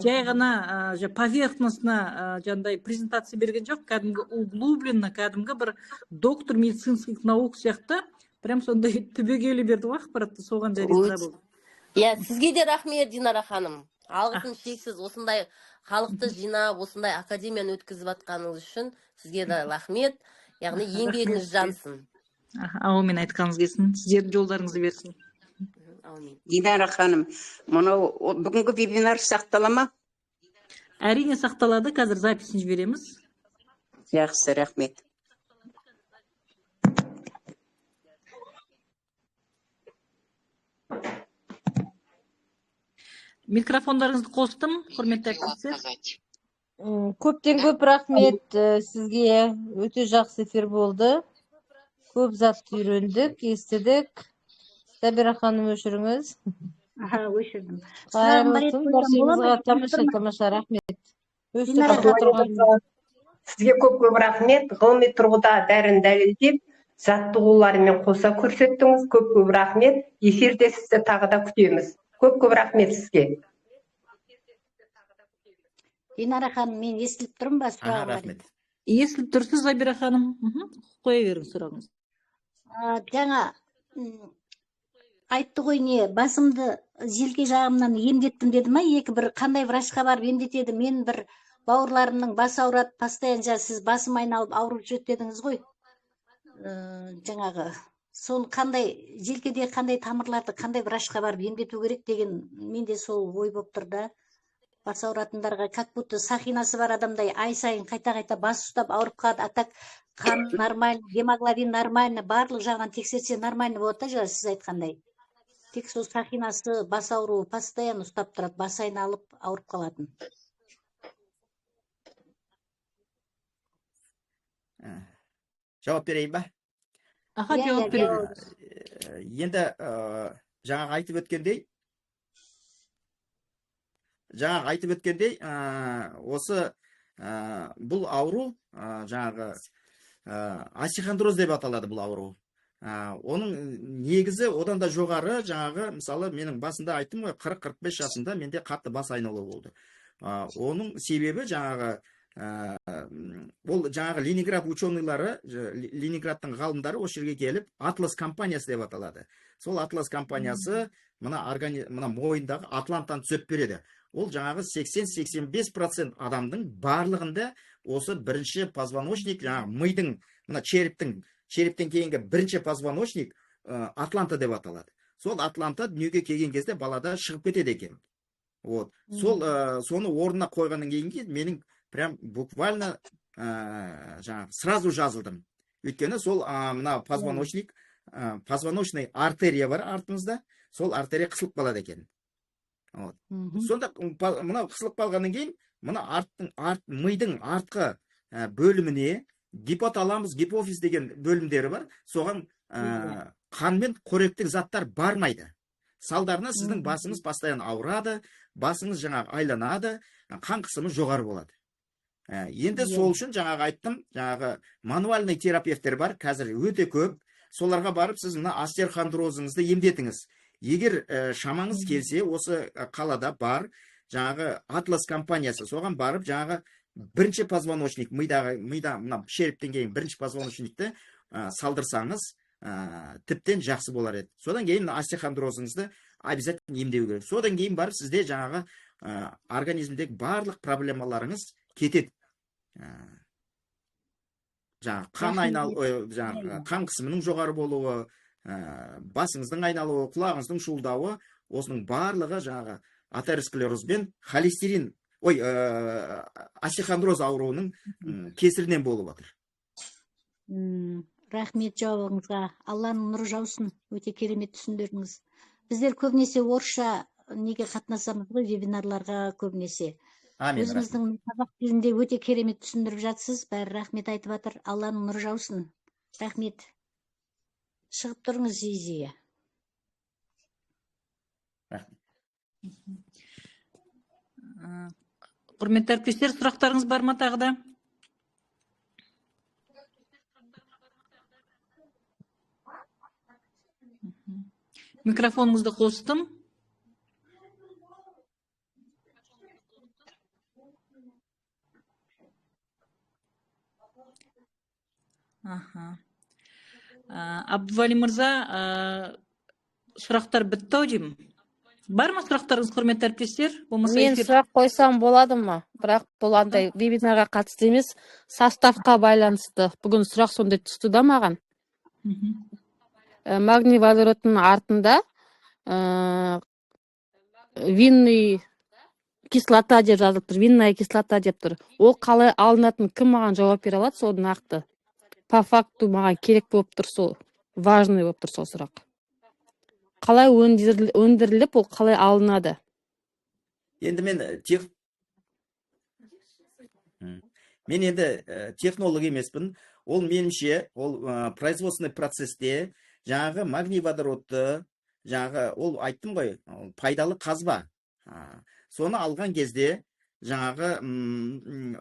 Жай ғана поверхностно жандай презентация берген жоқ, кәдімгі углубленно, кәдімгі бір доктор медицинских наук сияқты, прям сондай түбегейлі берді ғой ақпаратты, соған жай риза болдым. Иә, сізге де рахмет, Динара ханым. Алғысым шексіз, осындай халықты жинап, осындай академияны өткізіп жатқаныңыз үшін сізге де рахмет. Яғни еңбегіңіз жансын. Аумин, айтқаныңыз келсін. Сіздердің жолдарыңызды берсін. Динара ханым, мынау бүгінгі вебинар сақтала ма? Әрине сақталады, қазір записін жібереміз. Жақсы, рахмет. Микрофондарыңызды қостым, құрметті әріптестер. Көптен көп рахмет сізге, өте жақсы эфир болды. Көп затты үйрендік, естідік. Сабира ханым өшіріңіз. Өшірдім. Баршаңызға тамаша рахмет. Сізге көп рахмет. Ғылыми тұрғыда бәрін дәлелдеп, жаттығуларымен қоса көрсеттіңіз. Көп рахмет. Эфирде сізді тағы да күтеміз. Көп рахмет сізге. Динара ханым, мен естіліп тұрмын ба сұрағым бар? Рахмет. Естіліп тұрсыз, Забира ханым. Қоя беріңіз сұрағыңыз. Жаңа айтты ғой не, басымды желке жағымнан емдеттім деді ма? Бір қандай врачқа барып емдетеді? Мен бір бауырларымның басы ауырады, постоянно сіз басым айналып ауырып жүреді дедіңіз ғой. Жаңағы сол қандай желкеде қандай тамырларды қандай врачқа барып емдету керек деген менде сол ой болып тұр да. Бас ауыратындарға как будто сақинасы бар адамдай ай сайын қайта-қайта бас ұстап ауырып қалады. А так қан нормально, гемоглобин нормально, барлық жағынан тексерсе нормально болады да, сіз айтқандай. Тек сол сақинасы бас ауруы постоянно ұстап тұрады, бас айналып ауырып қалатын. Жауап берейін ба? Аха, жауап берейін. Енді жаңағы айтып өткендей, осы бұл ауру жаңағы остеохондроз деп аталады бұл ауру. Оның негізі одан да жоғары, жаңағы мысалы менің басында айттым ғой, 40-45 жасында менде қатты бас айналуы болды. Оның себебі жаңағы ол жаңағы Ленинград ученыйлары, Ленинградтың ғалымдары осы жерге келіп, Атлас компаниясы деп аталады. Сол Атлас компаниясы мына мойындағы атланттан түсіп береді. Ол жаңағы 80-85% адамдың барлығында осы бірінші позвоночник, жаңағы мидың, мына черептен кейінгі бірінші позвоночник атланта деп аталады. Сол атланта дүниеге келген кезде балада шығып кетеді екен. Соны орнына қойғаннан кейін менің прям буквально сразу жазылдым. Өйткені сол мына позвоночный артерия бар артымызда, сол артерия қысылып қалады екен. Сонда мына қысылып қалғаннан кейін мына мидың артқы бөліміне гипоталамус, гипофиз деген бөлімдері бар. Соған қанмен қоректік заттар бармайды. Салдарына сіздің басыңыз постоянно ауырады, басыңыз жаңағы айланады, қан қысымы жоғары болады. Енді сол үшін жаңағы айттым, жаңағы мануальный терапевттер бар, қазір өте көп. Соларға барып сіз мына остеохондрозыңызды емдетіңіз. Егер шамаңыз келсе, осы қалада бар, жаңағы Атлас компаниясы, соған барып жаңағы бірінші позвоночник, мида мына шерептен кейін бірінші позвоночникті салдырсаңыз, тіптен жақсы болар еді. Содан кейін остеохондрозыңызды обязательно емдеу керек. Содан кейін барып сізде жаңағы организмдегі барлық проблемаларыңыз кетеді. Жаңағы қан қысымының жоғары болуы, басыңыздың айналуы, құлағыңыздың шуылдауы, осының барлығы жаңағы атеросклероз бен холестерин, остеохондроз ауруының кесірінен болып отыр. Рахмет жауабыңызға. Алланың нұры жаусын. Өте керемет түсіндірдіңіз. Біздер көбінесе орысша неге қатынасамыз ғой, вебинарларға көбінесе. Өзіңіздің қазақ тілінде өте керемет түсіндіріп жатсыз. Бәрі рахмет айтып жатыр. Алланың нұры жаусын. Рахмет. Шығып тұрыңыз Зизия. Құрметті әріптестер, сұрақтарыңыз бар ма тағы да? Микрофоныңызды қостым. Абдували мырза, сұрақтар бітті ау деймін. Бар ма сұрақтарыңыз, құрметті әріптестер? Мен сұрақ қойсам болады ма? Бірақ бұл андай вебинарға қатысты емес, составқа байланысты. Бүгін сұрақ сондай түсті да маған. Магний водородтың артында винный кислота деп жазылып тұр. Винная кислота деп тұр. Ол қалай алынатын, кім маған жауап бере алады, сол нақты. По факту маған керек болып тұр, сол важный болып тұр сол сұрақ. Қалай өндіріліп, ол қалай алынады? Енді мен енді технолог емеспін. Ол меніңше, ол производственный процесте жаңағы магний водородты, жаңағы ол айттым ғой, пайдалы қазба. Соны алған кезде жаңағы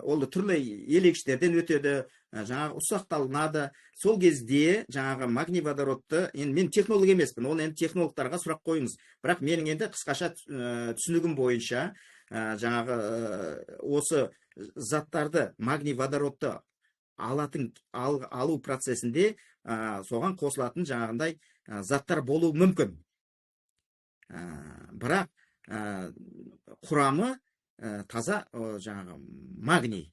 ол түрлі елекіштерден өтеді, жаңағы ұсақталынады. Сол кезде жаңағы магний водородты, енді мен технолог емеспін, ол енді технологтарға сұрақ қойыңыз. Бірақ менің енді қысқаша түсінігім бойынша жаңағы осы заттарды, магний водородты алу процесінде соған қосылатын жаңағындай заттар болуы мүмкін. Бірақ құрамы таза жаңағы магний.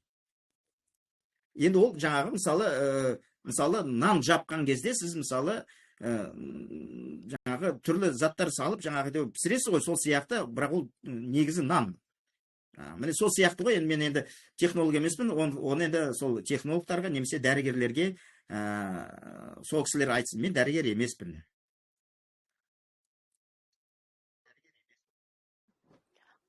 Енді ол жаңағы мысалы нан жапқан кезде сіз мысалы жаңағы түрлі заттар салып жаңағы пісіресіз ғой, сол сияқты, бірақ ол негізі нан. Міне сол сияқты ғой, мен енді технолог емеспін, оны енді сол технологтарға немесе дәрігерлерге сол кісілер айтсын, мен дәрігер емеспін.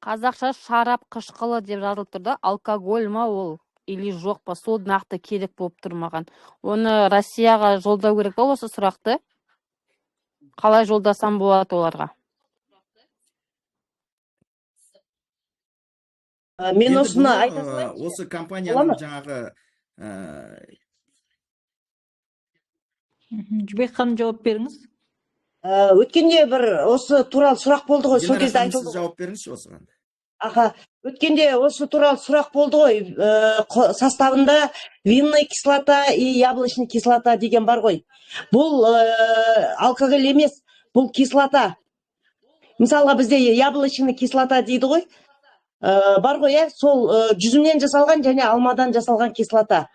Қазақша шарап қышқылы деп жазылып тұр да, алкоголь ма ол или жоқ па, сол нақты керек болып тұр маған. Оны Россияға жолдау керек па осы сұрақты? Қалай жолдасам болады оларға? Мен осыны айтасың. Осы компанияның жаңағы Жібек ханым жауап беріңіз. Өткенде бір осы туралы сұрақ болды ғой, сол кезде айтылды. Сіз жауап беріңізші осыған. Өткенде осы туралы сұрақ болды ғой, составында винная кислота и яблочный кислота деген бар ғой. Бұл алкоголь емес, бұл кислота. Мысалға бізде яблочный кислота дейді ғой. Бар ғой, сол жүзімнен жасалған және алмадан жасалған кислота.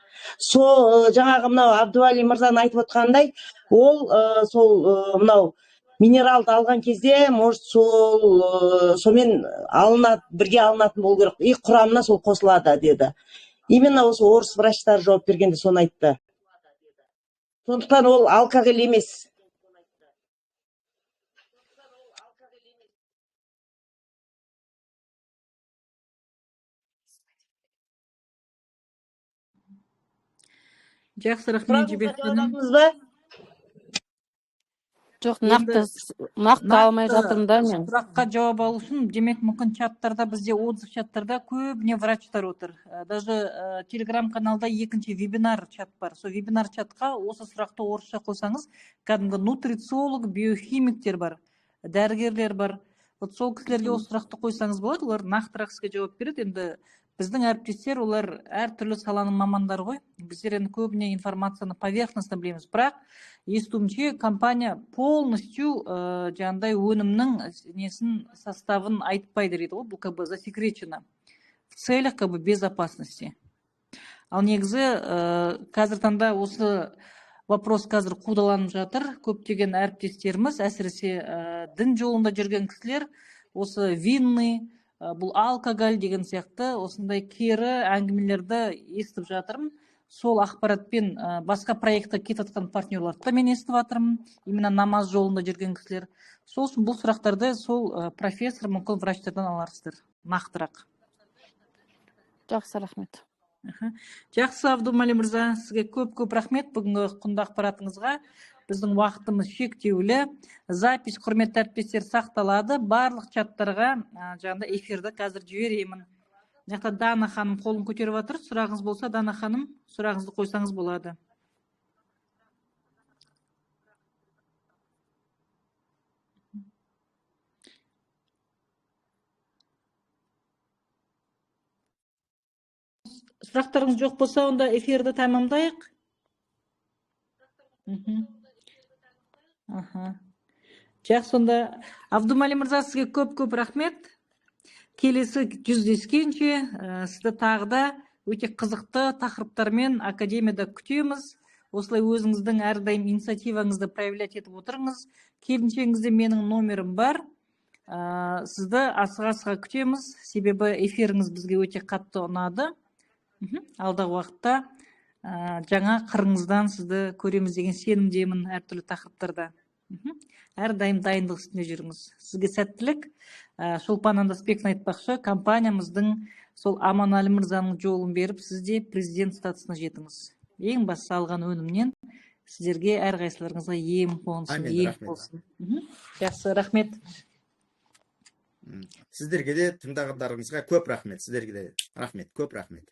Сол жаңағы мынау Абдували мырзаның айтып отқандай, ол сол мынау минералды алған кезде, может сонымен бірге алынатын болу керек, и құрамына сол қосылады деді. Именно осы орыс врачтар жауап бергенде соны айтты. Сондықтан ол алкоголь емес. Жақсы, рахмет Жібек ханым. Жоқ, нақты алмай жатырмын да мен. Сұраққа жауап алу үшін, демек мүмкін чаттарда, бізде отзыв чаттарда көбіне врачтар отыр. Даже телеграм-каналда екінші вебинар чат бар. Сол вебинар чатқа осы сұрақты орысша қойсаңыз, кәдімгі нутрициолог, биохимиктер бар, дәрігерлер бар. Вот сол кісілерге осы сұрақты қойсаңыз болады, олар нақтырақ сізге жауап береді. Енді біздің әріптестер, олар әртүрлі саланың мамандары ғой. Біздер енді көбіне информацияны поверхностно білеміз. Бірақ естуімше компания полностью жаңағыдай өнімнің несін составын айтпайды дейді ғой, бұл как бы засекречено в целях как бы безопасности. Ал негізі қазір таңда осы вопрос қазір қудаланып жатыр. Көптеген әріптестеріміз, әсіресе дін жолында жүрген кісілер, осы винный, бұл алкоголь деген сияқты осындай кері әңгімелерді естіп жатырмын. Сол ақпаратпен басқа проектқа кетіп жатқан партнерларды да мен естіп жатырмын, именно намаз жолында жүрген кісілер. Сол үшін бұл сұрақтарды сол профессор, мүмкін врачтардан аларсыздар нақтырақ. Жақсы, рахмет. Жақсы, Абдумали мырза, сізге көп рахмет бүгінгі құнды ақпаратыңызға. Біздің уақытымыз шектеулі. Запись, құрметті әріптестер, сақталады. Барлық чаттарға жаңағыдай эфирді қазір жіберемін. Жақта Дана ханым қолын көтеріп жатыр. Сұрағыңыз болса, Дана ханым, сұрағыңызды қойсаңыз болады. Сұрақтарыңыз жоқ болса, онда эфирді тәмамдайық. Жақсы, онда Абдумали мырза, сізге көп рахмет. Келесі жүздескенше сізді тағы да өте қызықты тақырыптармен академияда күтеміз. Осылай өзіңіздің әрдайым инициативаңызды проявлять етіп отырыңыз. Келіншеңізде менің номерім бар. Сізді асыға күтеміз. Себебі эфиріңіз бізге өте қатты ұнады. Алдағы уақытта жаңа қырыңыздан сізді көреміз деген сенімдемін әртүрлі тақырыптарда. Әрдайым дайындық үстінде жүріңіз. Сізге сәттілік. Шолпан Андасбековна айтпақшы, компаниямыздың сол Аманәлі мырзаның жолын беріп, сізде президент статусына жетіңіз. Ең басты алған өнімнен сіздерге әрқайсыларыңызға ем болсын. Жақсы, рахмет. Сіздерге де тыңдағандарыңызға көп рахмет. Сіздерге де рахмет, көп рахмет.